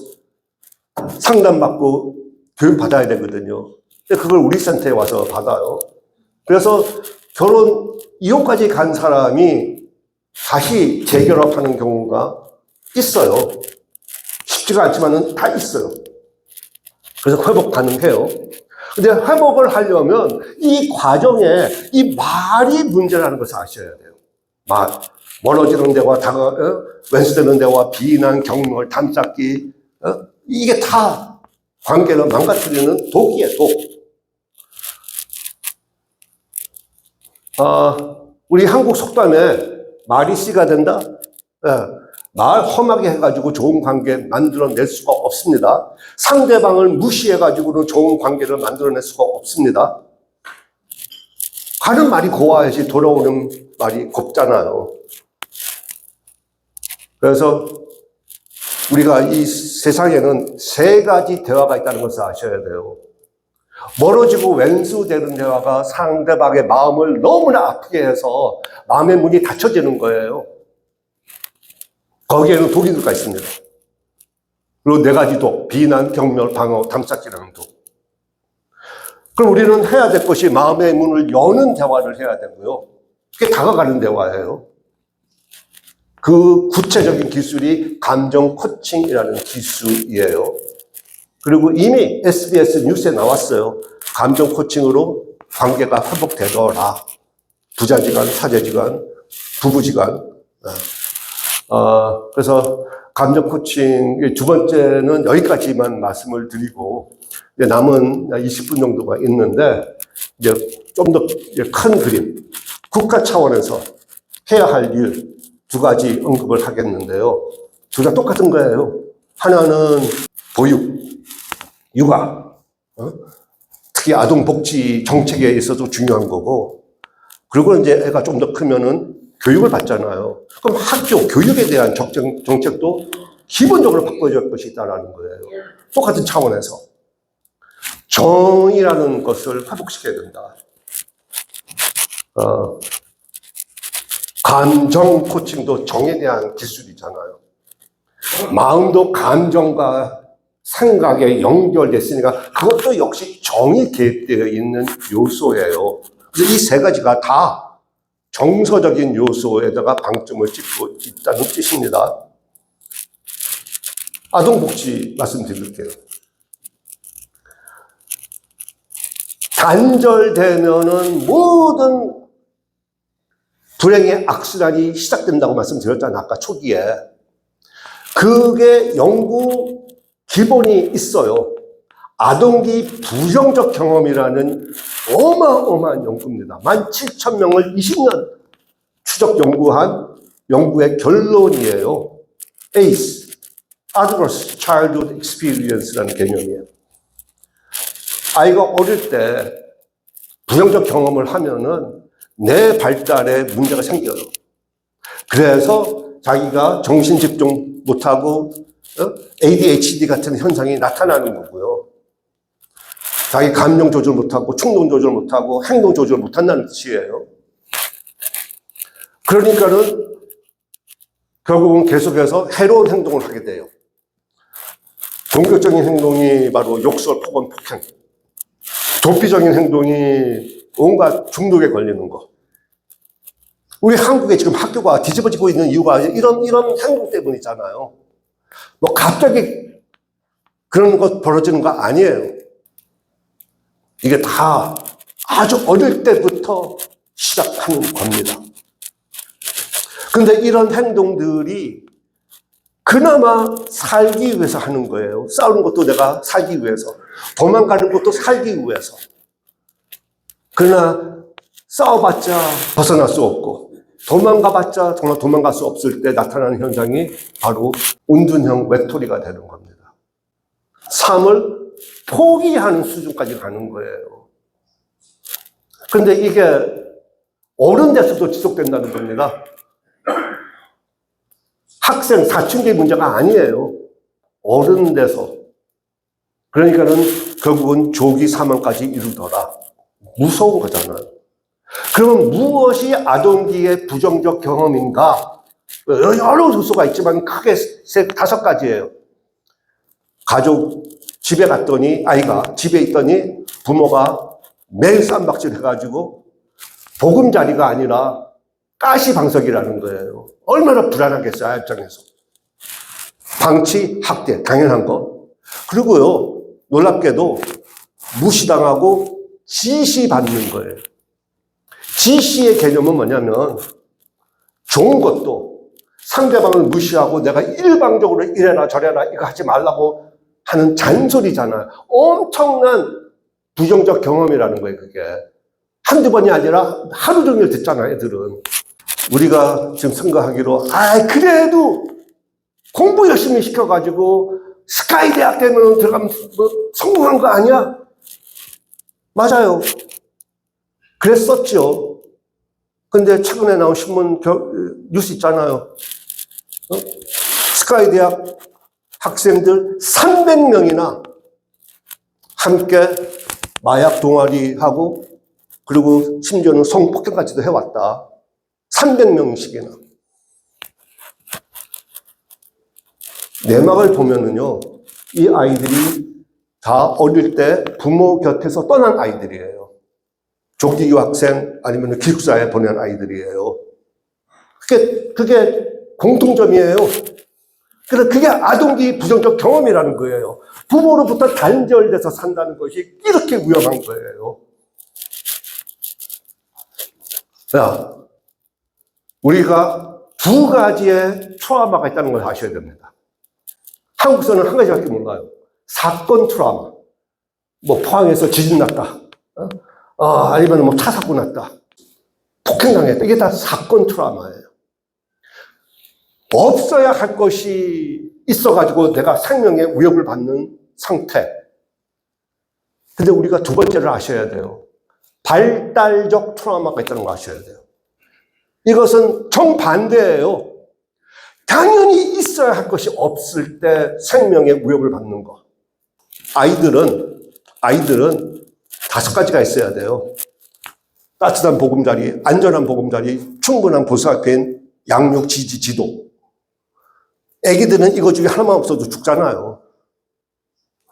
상담받고 교육받아야 되거든요. 근데 그걸 우리 센터에 와서 받아요. 그래서 이혼까지 간 사람이 다시 재결합하는 경우가 있어요. 쉽지가 않지만은 다 있어요. 그래서 회복 가능해요. 근데 회복을 하려면 이 과정에 이 말이 문제라는 것을 아셔야 돼요. 멀어지는 데와 왼수되는 데와 비난, 경멸, 담쌓기, 이게 다 관계를 망가뜨리는 독이에요, 독. 우리 한국 속담에 말이 씨가 된다? 말 험하게 해가지고 좋은 관계 만들어낼 수가 없습니다. 상대방을 무시해가지고는 좋은 관계를 만들어낼 수가 없습니다. 가는 말이 고와야지 돌아오는 말이 곱잖아요. 그래서 우리가 이 세상에는 세 가지 대화가 있다는 것을 아셔야 돼요. 멀어지고 왼수되는 대화가 상대방의 마음을 너무나 아프게 해서 마음의 문이 닫혀지는 거예요. 거기에는 독이 들어가 있습니다. 그리고 네 가지 독, 비난, 경멸, 방어, 담쌓기라는 독. 그럼 우리는 해야 될 것이 마음의 문을 여는 대화를 해야 되고요. 그게 다가가는 대화예요. 그 구체적인 기술이 감정 코칭이라는 기술이에요. 그리고 이미 SBS 뉴스에 나왔어요. 감정 코칭으로 관계가 회복되더라. 부자지간, 사제지간, 부부지간. 그래서 감정 코칭 두 번째는 여기까지만 말씀을 드리고, 이제 남은 20분 정도가 있는데, 이제 좀 더 큰 그림, 국가 차원에서 해야 할 일 두 가지 언급을 하겠는데요. 둘 다 똑같은 거예요. 하나는 보육, 육아, 특히 아동복지 정책에 있어서 중요한 거고, 그리고 이제 애가 좀 더 크면은 교육을 받잖아요. 그럼 학교, 교육에 대한 정책도 기본적으로 바꿔야 할 것이 있다는 거예요. 똑같은 차원에서. 정이라는 것을 회복시켜야 된다. 감정 코칭도 정에 대한 기술이잖아요. 마음도 감정과 생각에 연결됐으니까 그것도 역시 정이 개입되어 있는 요소예요. 그래서 이 세 가지가 다 정서적인 요소에다가 방점을 찍고 있다는 뜻입니다. 아동복지 말씀드릴게요. 단절되면은 모든 불행의 악순환이 시작된다고 말씀드렸잖아요. 아까 초기에. 그게 연구 기본이 있어요. 아동기 부정적 경험이라는 어마어마한 연구입니다. 17,000명을 20년 추적 연구한 연구의 결론이에요. ACE, Adverse Childhood Experience라는 개념이에요. 아이가 어릴 때 부정적 경험을 하면은 내 발달에 문제가 생겨요. 그래서 자기가 정신 집중 못하고 ADHD 같은 현상이 나타나는 거고요. 자기 감정 조절 못하고 충동 조절 못하고 행동 조절 못한다는 뜻이에요. 그러니까는 결국은 계속해서 해로운 행동을 하게 돼요. 공격적인 행동이 바로 욕설, 폭언, 폭행. 도피적인 행동이 온갖 중독에 걸리는 거. 우리 한국에 지금 학교가 뒤집어지고 있는 이유가 이런 행동 때문이잖아요. 뭐 갑자기 그런 것 벌어지는 거 아니에요. 이게 다 아주 어릴 때부터 시작하는 겁니다. 그런데 이런 행동들이 그나마 살기 위해서 하는 거예요. 싸우는 것도 내가 살기 위해서, 도망가는 것도 살기 위해서. 그러나 싸워봤자 벗어날 수 없고 도망가봤자 정말 도망갈 수 없을 때 나타나는 현상이 바로 은둔형 외톨이가 되는 겁니다. 삶을 포기하는 수준까지 가는 거예요. 그런데 이게 어른 돼서도 지속된다는 겁니다. 학생 사춘기 문제가 아니에요. 어른 돼서. 그러니까는 결국은 조기 사망까지 이르더라. 무서운 거잖아요. 그러면 무엇이 아동기의 부정적 경험인가? 여러 요소가 있지만 크게 다섯 가지예요. 가족 집에 갔더니 아이가 집에 있더니 부모가 매일 쌈박질 해가지고 보금자리가 아니라 가시방석이라는 거예요. 얼마나 불안하겠어요, 입장에서. 방치, 학대, 당연한 거. 그리고요, 놀랍게도 무시당하고 지시받는 거예요. 지시의 개념은 뭐냐면 좋은 것도 상대방을 무시하고 내가 일방적으로 이래라 저래라 이거 하지 말라고 하는 잔소리잖아요. 엄청난 부정적 경험이라는 거예요, 그게. 한두 번이 아니라 하루 종일 듣잖아요, 애들은. 우리가 지금 생각하기로, 그래도 공부 열심히 시켜가지고 스카이 대학 되면 들어가면 뭐 성공한 거 아니야? 맞아요. 그랬었죠. 근데 최근에 나온 신문 뉴스 있잖아요. 스카이 대학 학생들 300명이나 함께 마약 동아리하고 그리고 심지어는 성폭행까지도 해왔다. 300명씩이나. 내막을 보면은요, 이 아이들이 다 어릴 때 부모 곁에서 떠난 아이들이에요. 조기 유학생 아니면 기숙사에 보낸 아이들이에요. 그게 공통점이에요. 그래서 그게 아동기 부정적 경험이라는 거예요. 부모로부터 단절돼서 산다는 것이 이렇게 위험한 거예요. 자, 우리가 두 가지의 트라우마가 있다는 걸 아셔야 됩니다. 한국에서는 한 가지밖에 몰라요. 사건 트라우마. 뭐 포항에서 지진 났다. 아니면 뭐 차 사고 났다. 폭행당했다. 이게 다 사건 트라우마예요. 없어야 할 것이 있어가지고 내가 생명의 위협을 받는 상태. 근데 우리가 두 번째를 아셔야 돼요. 발달적 트라우마가 있다는 거 아셔야 돼요. 이것은 정반대예요. 당연히 있어야 할 것이 없을 때 생명의 위협을 받는 거. 아이들은 5가지가 있어야 돼요. 따뜻한 보금자리, 안전한 보금자리, 충분한 보살핀, 양육, 지지, 지도. 애기들은 이거 중에 하나만 없어도 죽잖아요.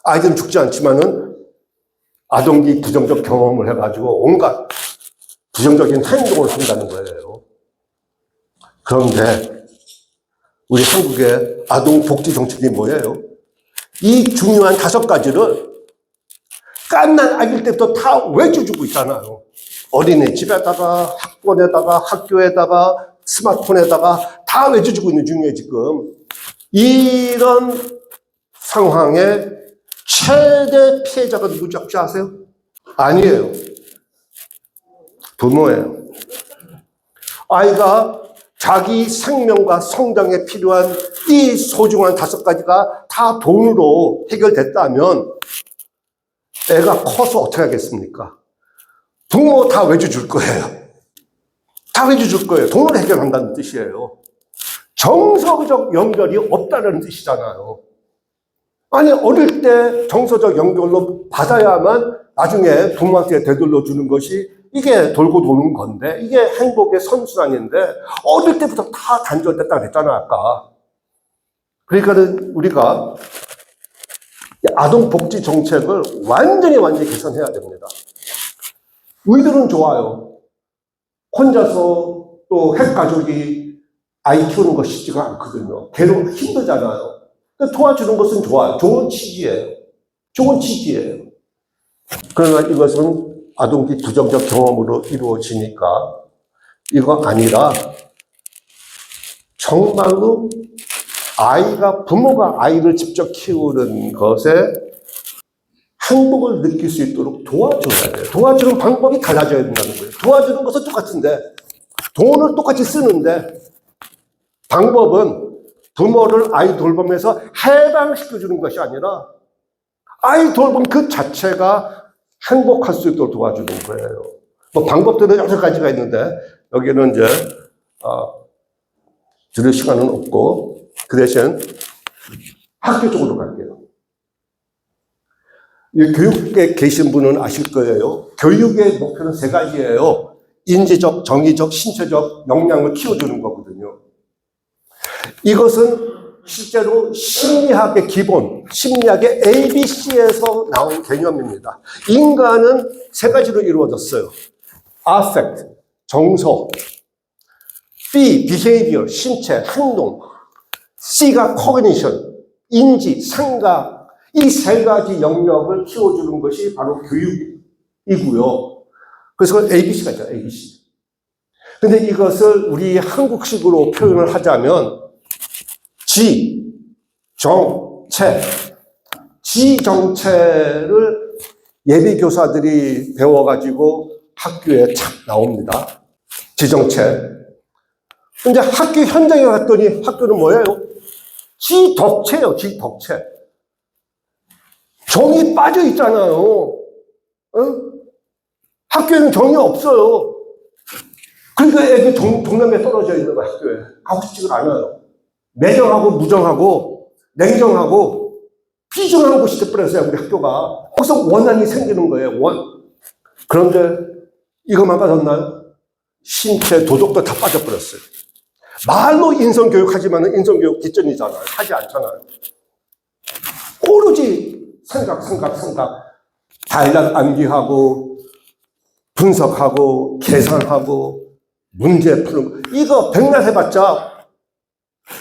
아이들은 죽지 않지만은 아동기 부정적 경험을 해가지고 온갖 부정적인 행동을 한다는 거예요. 그런데 우리 한국의 아동복지 정책이 뭐예요? 이 중요한 5가지를 깐난 아기일 때부터 다 외쳐주고 있잖아요. 어린이집에다가 학원에다가 학교에다가 스마트폰에다가 다 외쳐주고 있는 중이에요, 지금. 이런 상황의 최대 피해자가 누구지 혹시 아세요? 아니에요. 부모예요. 아이가 자기 생명과 성장에 필요한 이 소중한 5가지가 다 돈으로 해결됐다면 애가 커서 어떻게 하겠습니까? 부모 다 외주줄 거예요. 다 외주줄 거예요. 돈으로 해결한다는 뜻이에요. 정서적 연결이 없다는 뜻이잖아요. 아니, 어릴 때 정서적 연결로 받아야만 나중에 부모한테 되돌려 주는 것이 이게 돌고 도는 건데, 이게 행복의 선순환인데, 어릴 때부터 다 단절됐다고 그랬잖아, 아까. 그러니까는 우리가 아동복지 정책을 완전히 개선해야 됩니다. 우리들은 좋아요. 혼자서 또 핵가족이 아이 키우는 거 쉽지가 않거든요. 괴로워 힘들잖아요. 도와주는 것은 좋아요. 좋은 취지예요. 좋은 취지예요. 그러나 이것은 아동기 부정적 경험으로 이루어지니까 이거 아니라 정말로 부모가 아이를 직접 키우는 것에 행복을 느낄 수 있도록 도와줘야 돼요. 도와주는 방법이 달라져야 된다는 거예요. 도와주는 것은 똑같은데, 돈을 똑같이 쓰는데, 방법은 부모를 아이 돌봄에서 해방시켜주는 것이 아니라, 아이 돌봄 그 자체가 행복할 수 있도록 도와주는 거예요. 뭐 방법들은 여러 가지가 있는데, 여기는 이제, 들을 시간은 없고, 그 대신 학교 쪽으로 갈게요. 이 교육에 계신 분은 아실 거예요. 교육의 목표는 3가지예요. 인지적, 정의적, 신체적 역량을 키워주는 거거든요. 이것은 실제로 심리학의 기본, 심리학의 ABC에서 나온 개념입니다. 인간은 3가지로 이루어졌어요. affect, 정서, B, behavior, 신체, 행동, C가 cognition, 인지, 생각, 이 3가지 영역을 키워주는 것이 바로 교육이고요. 그래서 ABC가 있죠, ABC. 근데 이것을 우리 한국식으로 표현을 하자면 지정체, 지정체를 예비교사들이 배워가지고 학교에 착 나옵니다. 지정체. 근데 학교 현장에 갔더니 학교는 뭐예요? 지덕체예요, 지덕체. 정이 빠져 있잖아요. 학교에는 정이 없어요. 그러니까 애기 동남에 떨어져 있는 거야, 학교에. 가고 싶지가 않아요. 매정하고 무정하고 냉정하고 비정한 곳이 돼버렸어요, 우리 학교가. 거기서 원한이 생기는 거예요, 원. 그런데 이것만 빠졌나요? 신체, 도덕도 다 빠져버렸어요. 말로 인성교육 하지만 인성교육 뒷전이잖아요. 하지 않잖아요. 오로지 생각. 다일란 암기하고, 분석하고, 계산하고, 문제 푸는 거. 이거 백날 해봤자,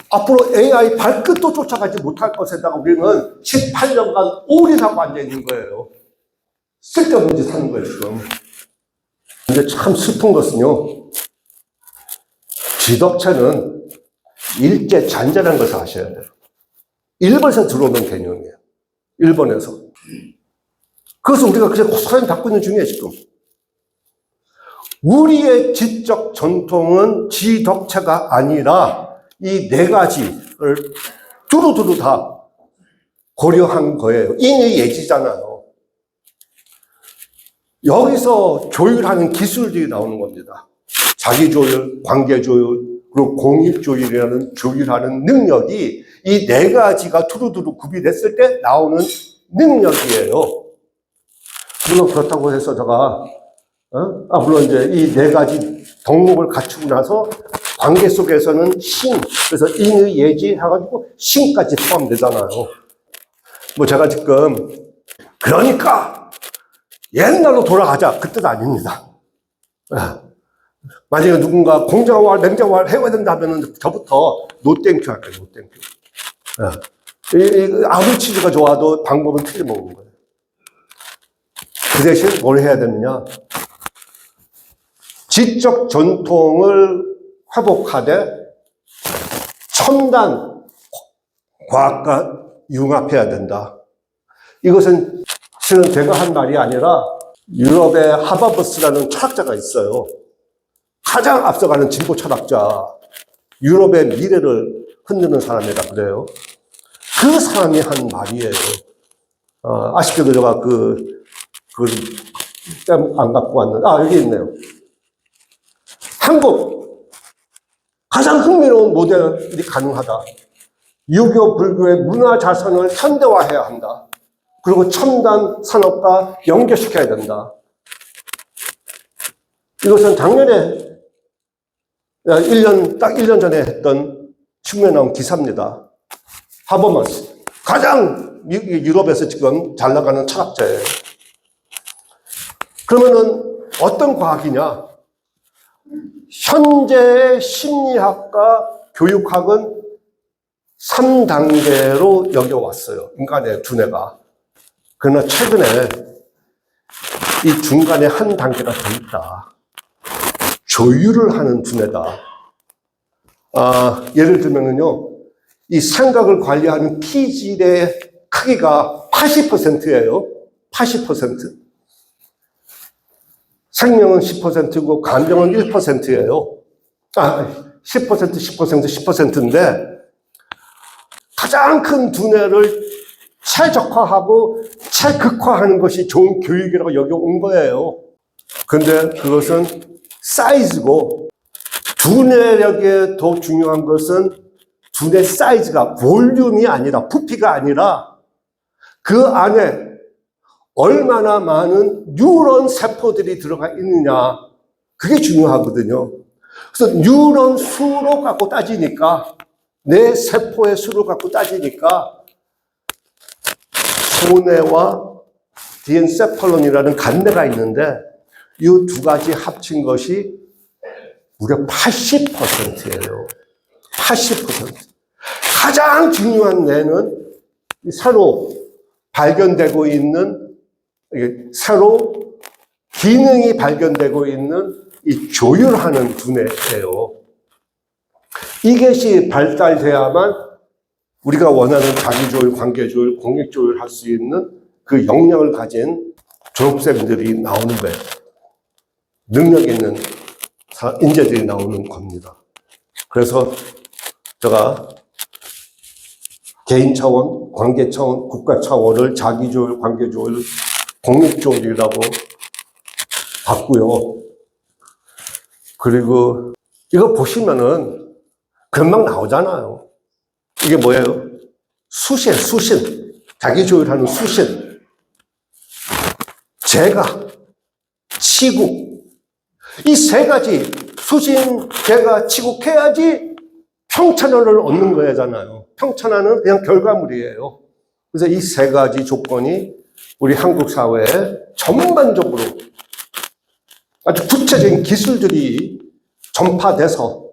앞으로 AI 발끝도 쫓아가지 못할 것에다가 우리는 18년간 오리라고 앉아있는 거예요. 쓸데없는 짓 하는 거예요, 지금. 근데 참 슬픈 것은요, 지덕체는 일제 잔재라는 것을 아셔야 돼요. 일본에서 들어오는 개념이에요. 일본에서. 그것을 우리가 그냥 고스란히 받고 있는 중이에요, 지금. 우리의 지적 전통은 지덕체가 아니라 이 네 가지를 두루두루 다 고려한 거예요. 인의예지잖아요. 여기서 조율하는 기술들이 나오는 겁니다. 자기조율, 관계조율, 그리고 공익조율이라는 조율하는 능력이 이 네 가지가 두루두루 구비됐을 때 나오는 능력이에요. 물론 그렇다고 해서 제가 물론 이제 이 네 가지 덕목을 갖추고 나서 관계 속에서는 신, 그래서 인의 예지 해가지고 신까지 포함되잖아요. 뭐 제가 지금 그러니까 옛날로 돌아가자 그 뜻 아닙니다. 만약에 누군가 공자왈, 맹자왈 해야 된다면 저부터 노땡큐 할게요. 노땡큐. 아무리 치즈가 좋아도 방법은 틀려먹는 거예요. 그 대신 뭘 해야 되느냐? 지적 전통을 회복하되 첨단 과학과 융합해야 된다. 이것은 실은 제가 한 말이 아니라 유럽의 하버버스라는 철학자가 있어요. 가장 앞서가는 진보 철학자, 유럽의 미래를 흔드는 사람이라 그래요. 그 사람이 한 말이에요. 아쉽게도 제가 안 갖고 왔는데, 여기 있네요. 한국, 가장 흥미로운 모델이 가능하다. 유교, 불교의 문화 자산을 현대화해야 한다. 그리고 첨단 산업과 연결시켜야 된다. 이것은 작년에, 딱 1년 전에 했던 신문에 나온 기사입니다. 하버머스. 가장 유럽에서 지금 잘 나가는 철학자예요. 그러면은 어떤 과학이냐? 현재의 심리학과 교육학은 3단계로 여겨왔어요. 인간의 두뇌가. 그러나 최근에 이 중간에 한 단계가 더 있다. 조율을 하는 두뇌다. 예를 들면은요, 이 생각을 관리하는 피질의 크기가 80%예요. 80%. 생명은 10%고 감정은 1%예요. 10%, 10%, 10%인데 가장 큰 두뇌를 최적화하고 최극화하는 것이 좋은 교육이라고 여겨온 거예요. 근데 그것은 사이즈고 두뇌력에 더 중요한 것은 두뇌 사이즈가 볼륨이 아니라 부피가 아니라 그 안에 얼마나 많은 뉴런 세포들이 들어가 있느냐, 그게 중요하거든요. 그래서 뉴런 수로 갖고 따지니까, 내 세포의 수를 갖고 따지니까 소뇌와 디엔세팔론이라는 간뇌가 있는데 이 두 가지 합친 것이 무려 80%예요. 80%. 가장 중요한 뇌는 새로 발견되고 있는, 새로 기능이 발견되고 있는 이 조율하는 두뇌예요. 이것이 발달돼야만 우리가 원하는 자기조율, 관계조율, 공익조율 할 수 있는 그 역량을 가진 졸업생들이 나오는 거예요. 능력 있는 인재들이 나오는 겁니다. 그래서 제가 개인 차원, 관계 차원, 국가 차원을 자기조율, 관계조율, 공익조율이라고 봤고요. 그리고 이거 보시면은 금방 나오잖아요. 이게 뭐예요? 수신. 자기조율하는 수신. 제가, 치국. 이 세 가지, 수신, 제가, 치국해야지 평천화를 얻는 거잖아요. 평천화는 그냥 결과물이에요. 그래서 이 세 가지 조건이 우리 한국 사회에 전반적으로 아주 구체적인 기술들이 전파돼서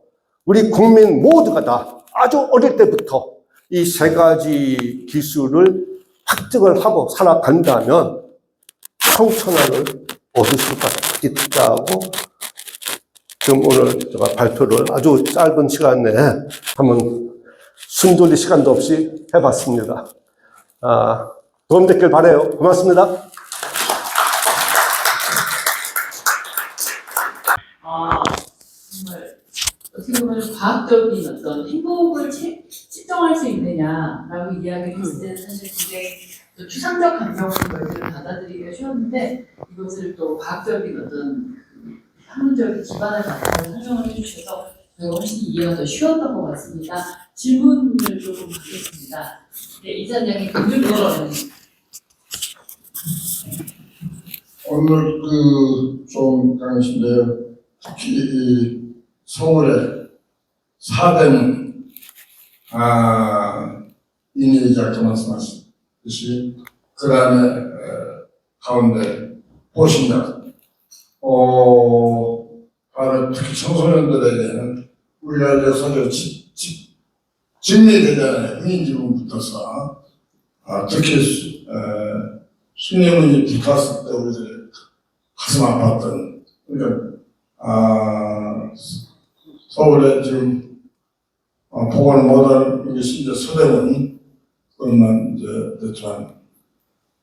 우리 국민 모두가 다 아주 어릴 때부터 이 세 가지 기술을 획득을 하고 살아간다면 평천화를 얻을 수가 있다고 지금 오늘 제가 발표를 아주 짧은 시간 내에 한번 숨 돌릴 시간도 없이 해봤습니다. 도움됐길 바라요. 고맙습니다.
정말 어떻게 보면 과학적인 어떤 행복을 측정할 수 있느냐라고 이야기를 했을 때는 사실 굉장히 또 추상적 감정으로 저희들은 받아들이기가 쉬웠는데 이것을 또 과학적인 어떤 학문적인 기반을 바탕으로 설명을 해주셔서 저희가 훨씬 이해가 더 쉬웠던 것 같습니다. 질문을 조금 받겠습니다. 네, 이사장님 금융거래는
오늘 좀 강의신데요. 특히 이 서울의 4대문 인이자 아까 말씀하셨듯이 그 다음에 가운데 보신다. 바로 특히 청소년들에게는 우리가 이제 사실 진리대전에 흥인지문부터서 특히 수녀문이 붙었을 때 우리들이 가슴 아팠던, 그러니까, 서울에 지금, 복원을 못한 것이 이제 서대문, 그것만 이제 됐지만,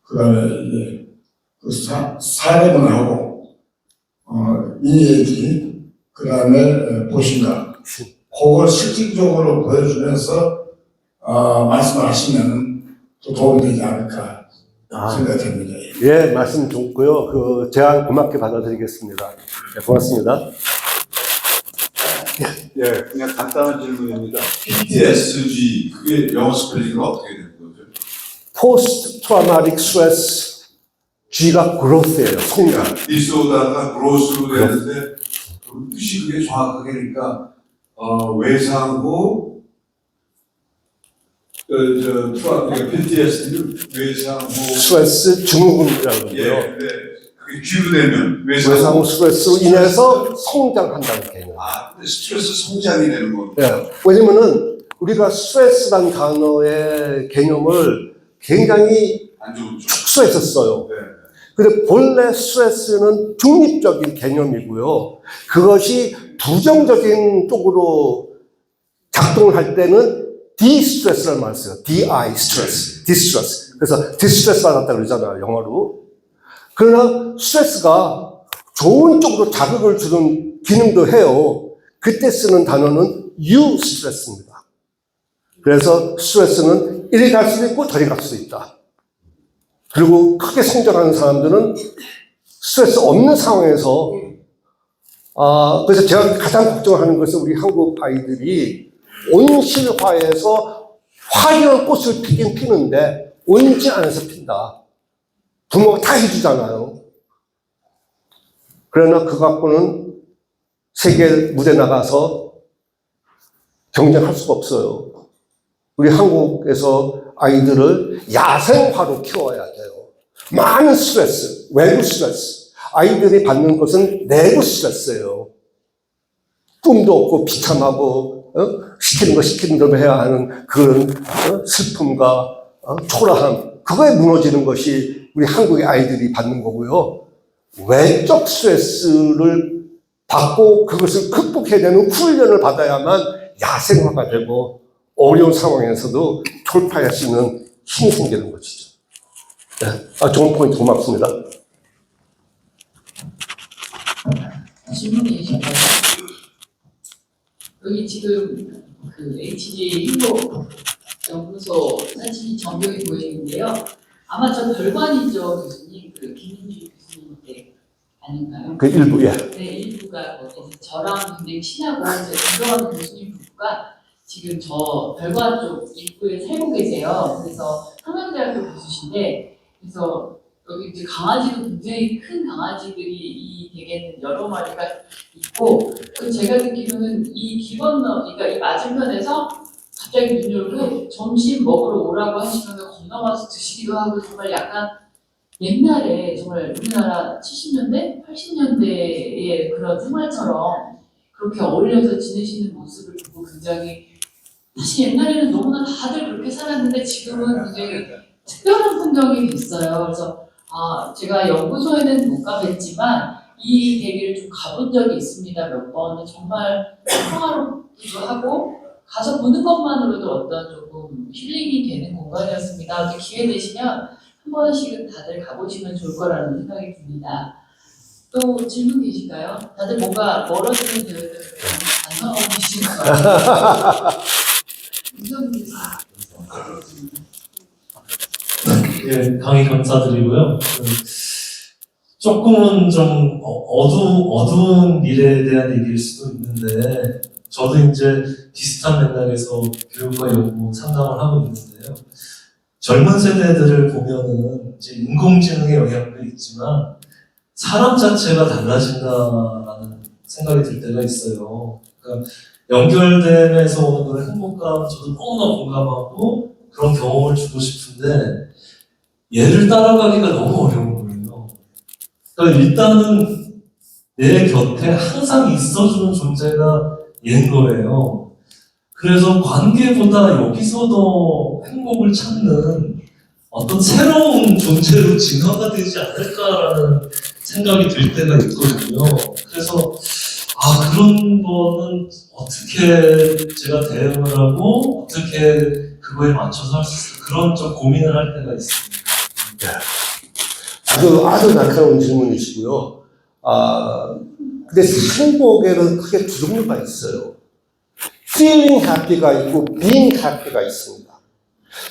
그 다음에 이제 그 사대문하고, 인예지, 그 다음에 보신가, 그걸 실질적으로 보여주면서, 말씀을 하시면 또 도움이 되지 않을까. 생각됩니다.
예, 말씀 좋고요. 그 제안 고맙게 받아들이겠습니다. 네, 고맙습니다.
예, 그냥 간단한 질문입니다. PTSD, 그게 영어 스펠링은 어떻게 되는 거죠?
포스트 트라우마틱 스트레스 G가 growth예요. 성장.
디소다가 그로스로 되는데 뜻이 그게 정확하게 그러니까 외상 후 PTSD는 외상 후
스트레스 증후군이라고
예,
그러고요.
네. 그게 G로 되면
외상 후 스트레스로 인해서 성장한다는 개념.
근데 스트레스 성장이 되는 겁니다.
예, 왜냐면은 우리가 스트레스라는 단어의 개념을 굉장히
안 좋은 쪽.
축소했었어요.
네.
근데 본래 스트레스는 중립적인 개념이고요. 그것이 부정적인 쪽으로 작동을 할 때는 디스트레스라는 말을 써요. DI 스트레스, 디스트레스. 그래서 디스트레스 받았다 그러잖아요, 영어로. 그러나 스트레스가 좋은 쪽으로 자극을 주는 기능도 해요. 그때 쓰는 단어는 유스트레스입니다. 그래서 스트레스는 이리 갈 수도 있고 저리 갈 수도 있다. 그리고 크게 성장하는 사람들은 스트레스 없는 상황에서 그래서 제가 가장 걱정하는 것은 우리 한국 아이들이 온실화에서 화려한 꽃을 피긴 피는데 온실 안에서 핀다. 부모가 다 해주잖아요. 그러나 그거 갖고는 세계 무대 나가서 경쟁할 수가 없어요. 우리 한국에서 아이들을 야생화로 키워야 돼요. 많은 스트레스, 외부 스트레스. 아이들이 받는 것은 내부 스트레스예요. 꿈도 없고 비참하고 시키는 대로 해야 하는 그런 슬픔과 초라함. 그거에 무너지는 것이 우리 한국의 아이들이 받는 거고요. 외적 스트레스를 받고 그것을 극복해야 되는 훈련을 받아야만 야생화가 되고 어려운 상황에서도 돌파할 수 있는 힘이 생기는 것이죠. 네. 좋은 포인트 고맙습니다.
질문이 계신가요? 여기 지금 그 HG 행복 연구소 사진이 전경이 보이는데요. 아마 저 별관이죠, 교수님. 그 김인주 교수님인데 아닌가요?
그 일부, 예.
네, 일부가 저랑 굉장히 친하고 제 존경하는 교수님 부부가 지금 저 별관 쪽 입구에 살고 계세요. 그래서 한강대학교 교수신데, 그래서 여기 이제 강아지도 굉장히 큰 강아지들이 이 댁에는 여러 마리가 있고, 제가 듣기로는 이 길 건너, 그러니까 이 맞은편에서 갑자기 문 열고 점심 먹으러 오라고 하시면 건너가서 드시기도 하고, 정말 약간 옛날에 정말 우리나라 70년대, 80년대의 그런 생활처럼 그렇게 어울려서 지내시는 모습을 보고 굉장히, 사실 옛날에는 너무나 다들 그렇게 살았는데 지금은 굉장히 특별한 풍경이 됐어요. 그래서 제가 연구소에는 못 가봤지만 이 댁을 좀 가본 적이 있습니다. 몇 번. 정말 평화롭기도 하고 가서 보는 것만으로도 어떤 조금 힐링이 되는 공간이었습니다. 기회 되시면 한 번씩은 다들 가보시면 좋을 거라는 생각이 듭니다. 또 질문 계실까요? 다들 뭔가 멀어지는 대회를 반성하고 계시는 거 같아요. 이성민 교수님.
예, 강의 감사드리고요. 조금은 좀 어두운 미래에 대한 얘기일 수도 있는데, 저도 이제 비슷한 맥락에서 교육과 연구 상담을 하고 있는데요. 젊은 세대들을 보면은 이제 인공지능의 영향도 있지만 사람 자체가 달라진다라는 생각이 들 때가 있어요. 그러니까 연결됨에서 오는 그런 행복감 저도 너무나 공감하고 그런 경험을 주고 싶은데 얘를 따라가기가 너무 어려운 거예요. 그러니까 일단은 내 곁에 항상 있어주는 존재가 얘인 거예요. 그래서 관계보다 여기서 더 행복을 찾는 어떤 새로운 존재로 진화가 되지 않을까라는 생각이 들 때가 있거든요. 그래서 그런 거는 어떻게 제가 대응을 하고 어떻게 그거에 맞춰서 할 수 있을까, 그런 좀 고민을 할 때가 있습니다.
아주 날카로운 질문이시고요. 근데 행복에는 크게 두 종류가 있어요. feeling happy가 있고 being happy가 있습니다.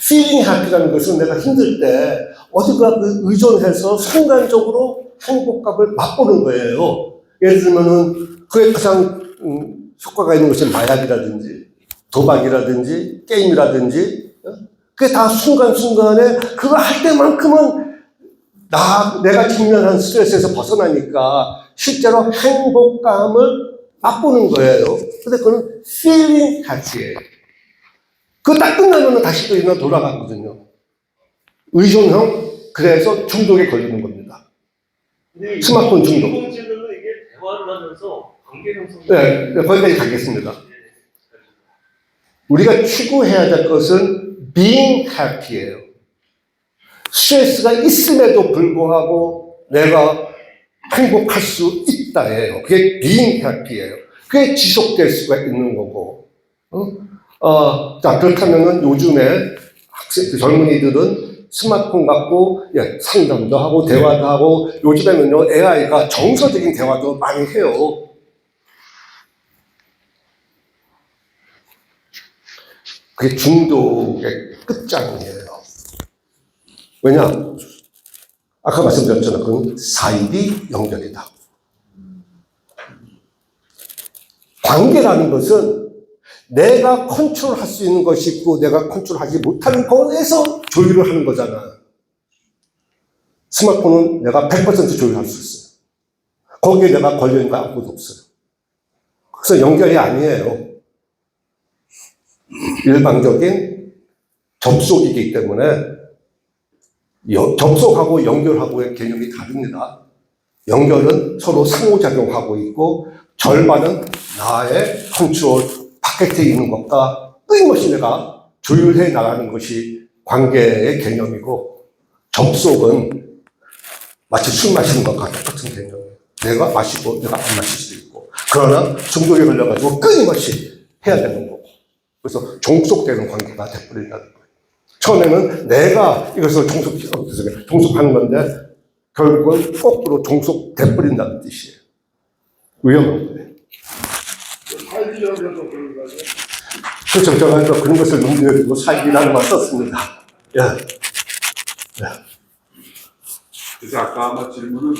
feeling happy라는 것은 내가 힘들 때 어디가 의존해서 순간적으로 행복감을 맛보는 거예요. 예를 들면은 그에 가장 효과가 있는 것이 마약이라든지 도박이라든지 게임이라든지, 그게 다 순간순간에 그거 할 때만큼은 내가 직면한 스트레스에서 벗어나니까 실제로 행복감을 맛보는 거예요. 근데 그건 feeling happy예요. 그거 딱 끝나면 다시 또 일어나 돌아가거든요. 의존형, 그래서 중독에 걸리는 겁니다. 스마트폰 중독.
인공지능은 이게 대화를 하면서 관계 형성이
네, 거기까지 가겠습니다. 우리가 추구해야 될 것은 being happy예요. 스트레스가 있음에도 불구하고 내가 행복할 수 있다예요. 그게 being happy예요. 그게 지속될 수가 있는 거고. 자, 그렇다면은 요즘에 젊은이들은 스마트폰 갖고 상담도 하고 대화도 하고, 요즘에는요 AI가 정서적인 대화도 많이 해요. 그게 중독의 끝장이에요. 왜냐? 아까 말씀드렸잖아요. 그건 사이비 연결이다. 관계라는 것은 내가 컨트롤할 수 있는 것이 있고 내가 컨트롤하지 못하는 거에서 조율을 하는 거잖아. 스마트폰은 내가 100% 조율할 수 있어요. 거기에 내가 걸려있는 거 아무것도 없어요. 그래서 연결이 아니에요. 일방적인 접속이기 때문에 접속하고 연결하고의 개념이 다릅니다. 연결은 서로 상호작용하고 있고, 절반은 나의 컨트롤 바깥에 있는 것과 끊임없이 내가 조율해 나가는 것이 관계의 개념이고, 접속은 마치 술 마시는 것과 똑같은 개념이에요. 내가 마시고 내가 안 마실 수도 있고, 그러나 중독에 걸려가지고 끊임없이 해야 되는 거고, 그래서 종속되는 관계가 돼버린다는 거예요. 처음에는 내가 이것을 종속하는 건데 결국은 거꾸로 종속돼버린다는 뜻이에요. 위험한 거예요.
사이비연결도 그런 거죠.
그렇죠. 제가 그런 것을 염두에 두고 사이비라는 말 썼습니다. 예.
그래서 아까 아마 질문은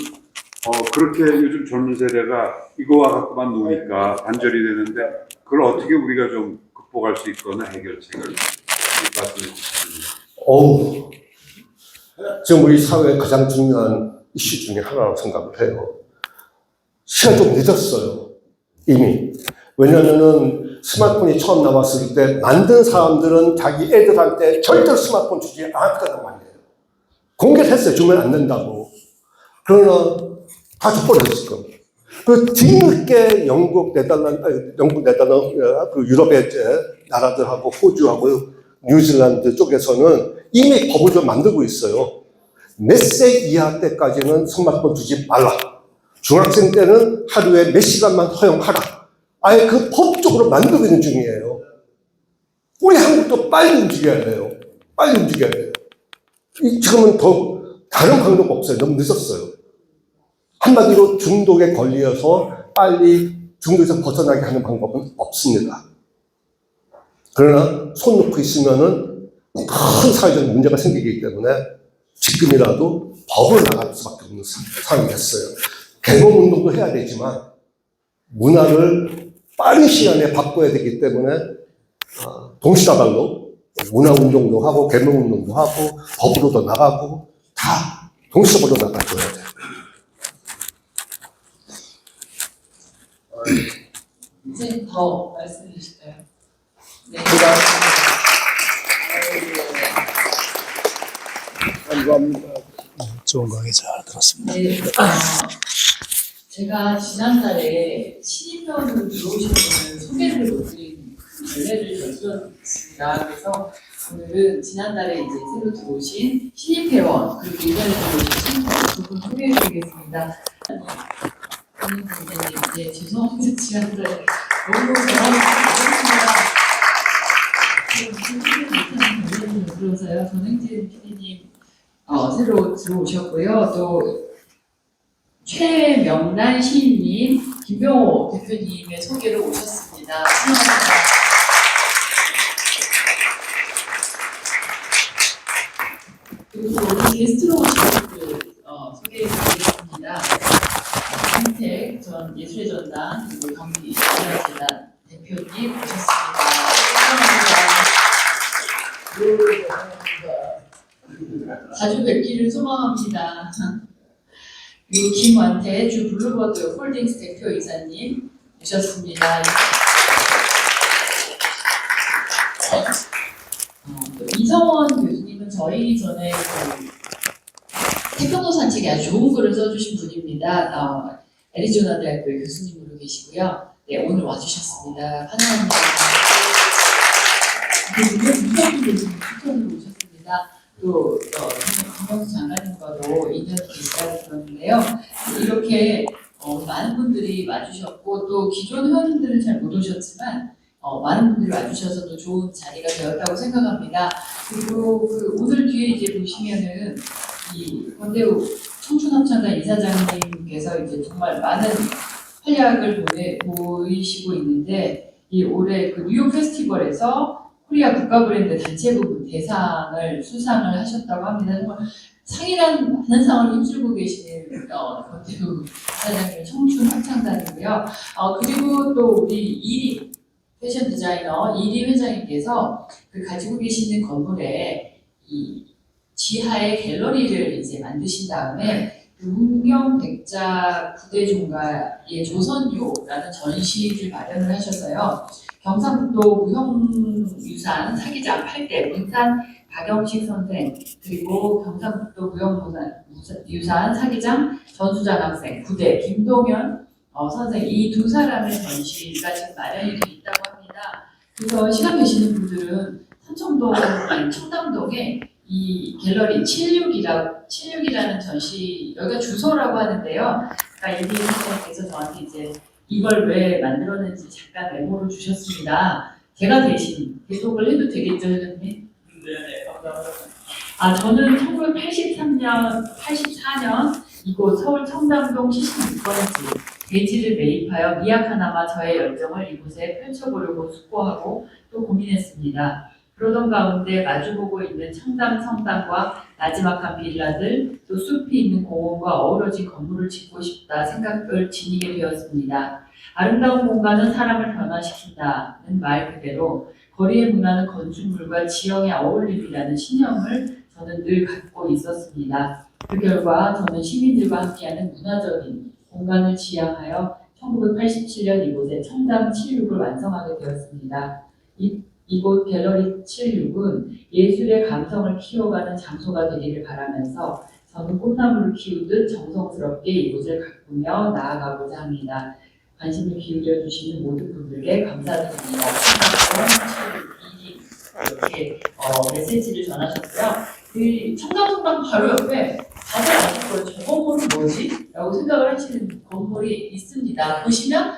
그렇게 요즘 젊은 세대가 이거와 갖고만 노니까 단절이 되는데 그걸 어떻게 우리가 좀 극복할 수 있거나 해결책을 말씀해 주십니다.
지금 우리 사회의 가장 중요한 이슈 중에 하나라고 생각을 해요. 시간 좀 늦었어요. 이미. 왜냐면은 스마트폰이 처음 나왔을 때 만든 사람들은 자기 애들한테 절대로 스마트폰 주지 않았다는 말이에요. 공개를 했어요. 주면 안 된다고. 그러나 다 줘버렸을 거예요. 그 뒤늦게 영국, 네덜란드, 그 유럽의 나라들하고 호주하고 뉴질랜드 쪽에서는 이미 법을 좀 만들고 있어요. 몇 세 이하 때까지는 스마트폰 주지 말라. 중학생 때는 하루에 몇 시간만 허용하라. 아예 그 법적으로 만들고 있는 중이에요. 우리 한국도 빨리 움직여야 돼요. 빨리 움직여야 돼요. 지금은 더 다른 방법 없어요. 너무 늦었어요. 한마디로 중독에 걸려서 빨리 중독에서 벗어나게 하는 방법은 없습니다. 그러나 손 놓고 있으면은 큰 사회적 문제가 생기기 때문에 지금이라도 법을 나갈 수밖에 없는 상황이 됐어요. 개몽 운동도 해야 되지만 문화를 빠른 시간에 바꿔야 되기 때문에 동시다발로 문화 운동도 하고 개몽 운동도 하고 법으로도 나가고 다 동시다발로 나가줘야 돼요.
이제 더 말씀해 주실까요? 네.
감사합니다.
좋은 강의 잘 들었습니다.
네, 제가 지난달에 신입회원으로 들어오신 분을 소개를 못 드린 전례를 저질렀습니다. 그래서 오늘은 지난달에 이제 새로 들어오신 신입회원 그리고 이번에 들어오신 신입회원 두 분 소개해드리겠습니다. 선생님, 네, 죄송합니다. 지난달에 너무 잘하셨습니다. 그러서요. 전행진 PD님 새로 들어오셨고요. 또 최명란 시인님, 김병호 대표님의 소개로 오셨습니다. 환영합니다. 그리고 오늘 게스트로 오신 분들 소개해드리겠습니다. 김택 전 예술의 전당 그리고 경기 문화재단 대표님 오셨습니다. 환영합니다. 자주 뵙기를 소망합니다. 그리고 김완태 주 블루버드 홀딩스 대표이사님 오셨습니다. 이성원 교수님은 저희 전에 태평로 산책에 아주 좋은 글을 써주신 분입니다. 애리조나 대학교의 교수님으로 계시고요. 네, 오늘 와주셨습니다. 환영합니다. 유성민 교수님 추천으로 오셨습니다. 또 김명수 장관님과도 인연이 있다고 들었는데요. 이렇게 많은 분들이 와주셨고 또 기존 회원님들은 잘 못 오셨지만 많은 분들이 와주셔서 또 좋은 자리가 되었다고 생각합니다. 그리고 오늘 뒤에 이제 보시면은 이 권대우 청춘합창단 이사장님께서 이제 정말 많은 활약을 보이시고 있는데 이 올해 그 뉴욕 페스티벌에서 코리아 국가 브랜드 단체 부분 대상을 수상을 하셨다고 합니다. 정말 상이라는 상을 휩쓸고 계시는 권대우 이사장님 청춘 합창단이고요. 그리고 또 우리 이리 패션 디자이너 이리 회장님께서 가지고 계시는 건물에 이 지하에 갤러리를 이제 만드신 다음에 문경백자 부대종가의 조선요라는 전시를 마련을 하셔서요. 경상북도 무형유산 사기장 8대 문산 박영식 선생 그리고 경상북도 무형유산 사기장 전수장 학생 9대 김동현 선생 이 두 사람의 전시가 지금 마련이 되어 있다고 합니다. 그래서 시간 되시는 분들은 삼청동 아니 청담동에 이 갤러리 76이라는 전시 여기가 주소라고 하는데요. 아까 예비 선생님께서 저한테 이제 이걸 왜 만들었는지 잠깐 메모를 주셨습니다. 제가 대신 계속을 해도 되겠죠, 회장님? 네, 감사합니다. 저는 1984년 이곳 서울 청담동 76번지 대지를 매입하여 미약하나마 저의 열정을 이곳에 펼쳐보려고 숙고하고 또 고민했습니다. 그러던 가운데 마주보고 있는 청담 성당과 나지막한 빌라들 또 숲이 있는 공원과 어우러진 건물을 짓고 싶다 생각을 지니게 되었습니다. 아름다운 공간은 사람을 변화시킨다는 말 그대로 거리의 문화는 건축물과 지형의 어울림이라는 신념을 저는 늘 갖고 있었습니다. 그 결과 저는 시민들과 함께하는 문화적인 공간을 지향하여 1987년 이곳에 청담 76을 완성하게 되었습니다. 이곳 갤러리 76은 예술의 감성을 키워가는 장소가 되기를 바라면서 저는 꽃나무를 키우듯 정성스럽게 이곳을 가꾸며 나아가고자 합니다. 관심을 기울여 주시는 모든 분들께 감사드립니다. 이렇게 메시지를 전하셨고요. 그 청담성당 바로 옆에 다들 아실 거예요. 저 건물은 뭐지? 라고 생각을 하시는 건물이 있습니다. 보시면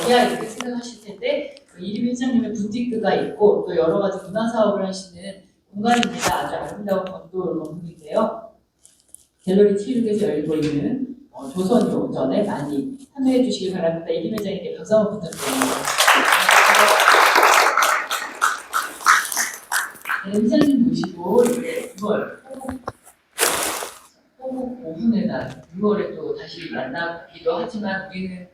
여기야 이렇게 생각하실 텐데 이리 회장님의 부티크가 있고 또 여러 가지 문화 사업을 하시는 공간입니다. 아주 아름다운 건물인데요. 갤러리 76에서 열리고 있는 조선요전에 많이 참여해 주시기 바랍니다. 이김 회장님께 박수 한번 부탁드립니다. 네, 회장님 모시고 이제 6월 호국 5분의 날 6월에 또 다시 만나기도 하지만 우리는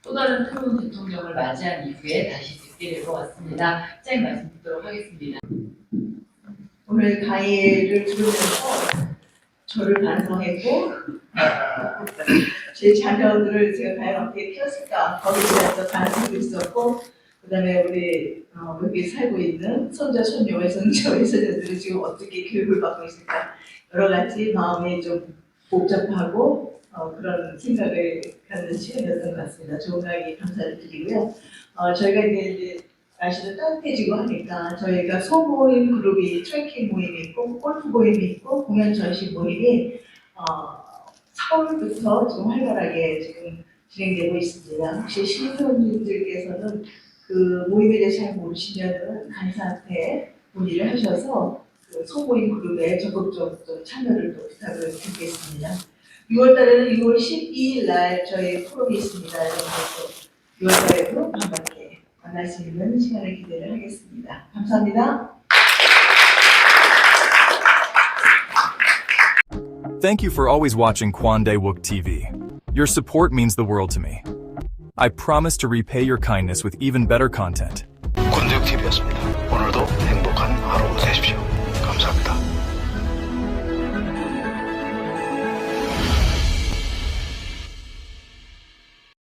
또 다른 새로운 대통령을 맞이한 이후에 다시 뵙게 될 것 같습니다. 회장님 말씀 듣도록 하겠습니다.
오늘 강의를 들으면서 저를 반성했고 제 자녀들을 제가 과연 어떻게 키웠을까 거기에 대해서 반성도 있었고 그다음에 우리 여기 살고 있는 손자, 손녀, 외손자, 외손녀들이 지금 어떻게 교육을 받고 있을까 여러 가지 마음이 좀 복잡하고 그런 생각을 갖는 시간이었던 것 같습니다. 좋은 강의 감사를 드리고요. 저희가 이제 날씨도 따뜻해지고 하니까 저희가 소모임 그룹이 트레킹 모임이 있고 골프 모임이 있고 공연 전시 모임이 4월부터 지금 활발하게 지금 진행되고 있습니다. 혹시 시민분들께서는 그 모임에 대해 잘 모르시면은 간사한테 문의를 하셔서 그 소모임 그룹에 적극적으로 또 참여를 또 부탁을 드리겠습니다. 6월달에는 6월 12일 날 저희 포럼이 있습니다. 여러분 6월달에도 반갑게 만날 수 있는 시간을 기대를 하겠습니다. 감사합니다.
Thank you for always watching Kwandae-wook TV. Your support means the world to me. I promise to repay your kindness with even better content.
권대욱 TV였습니다.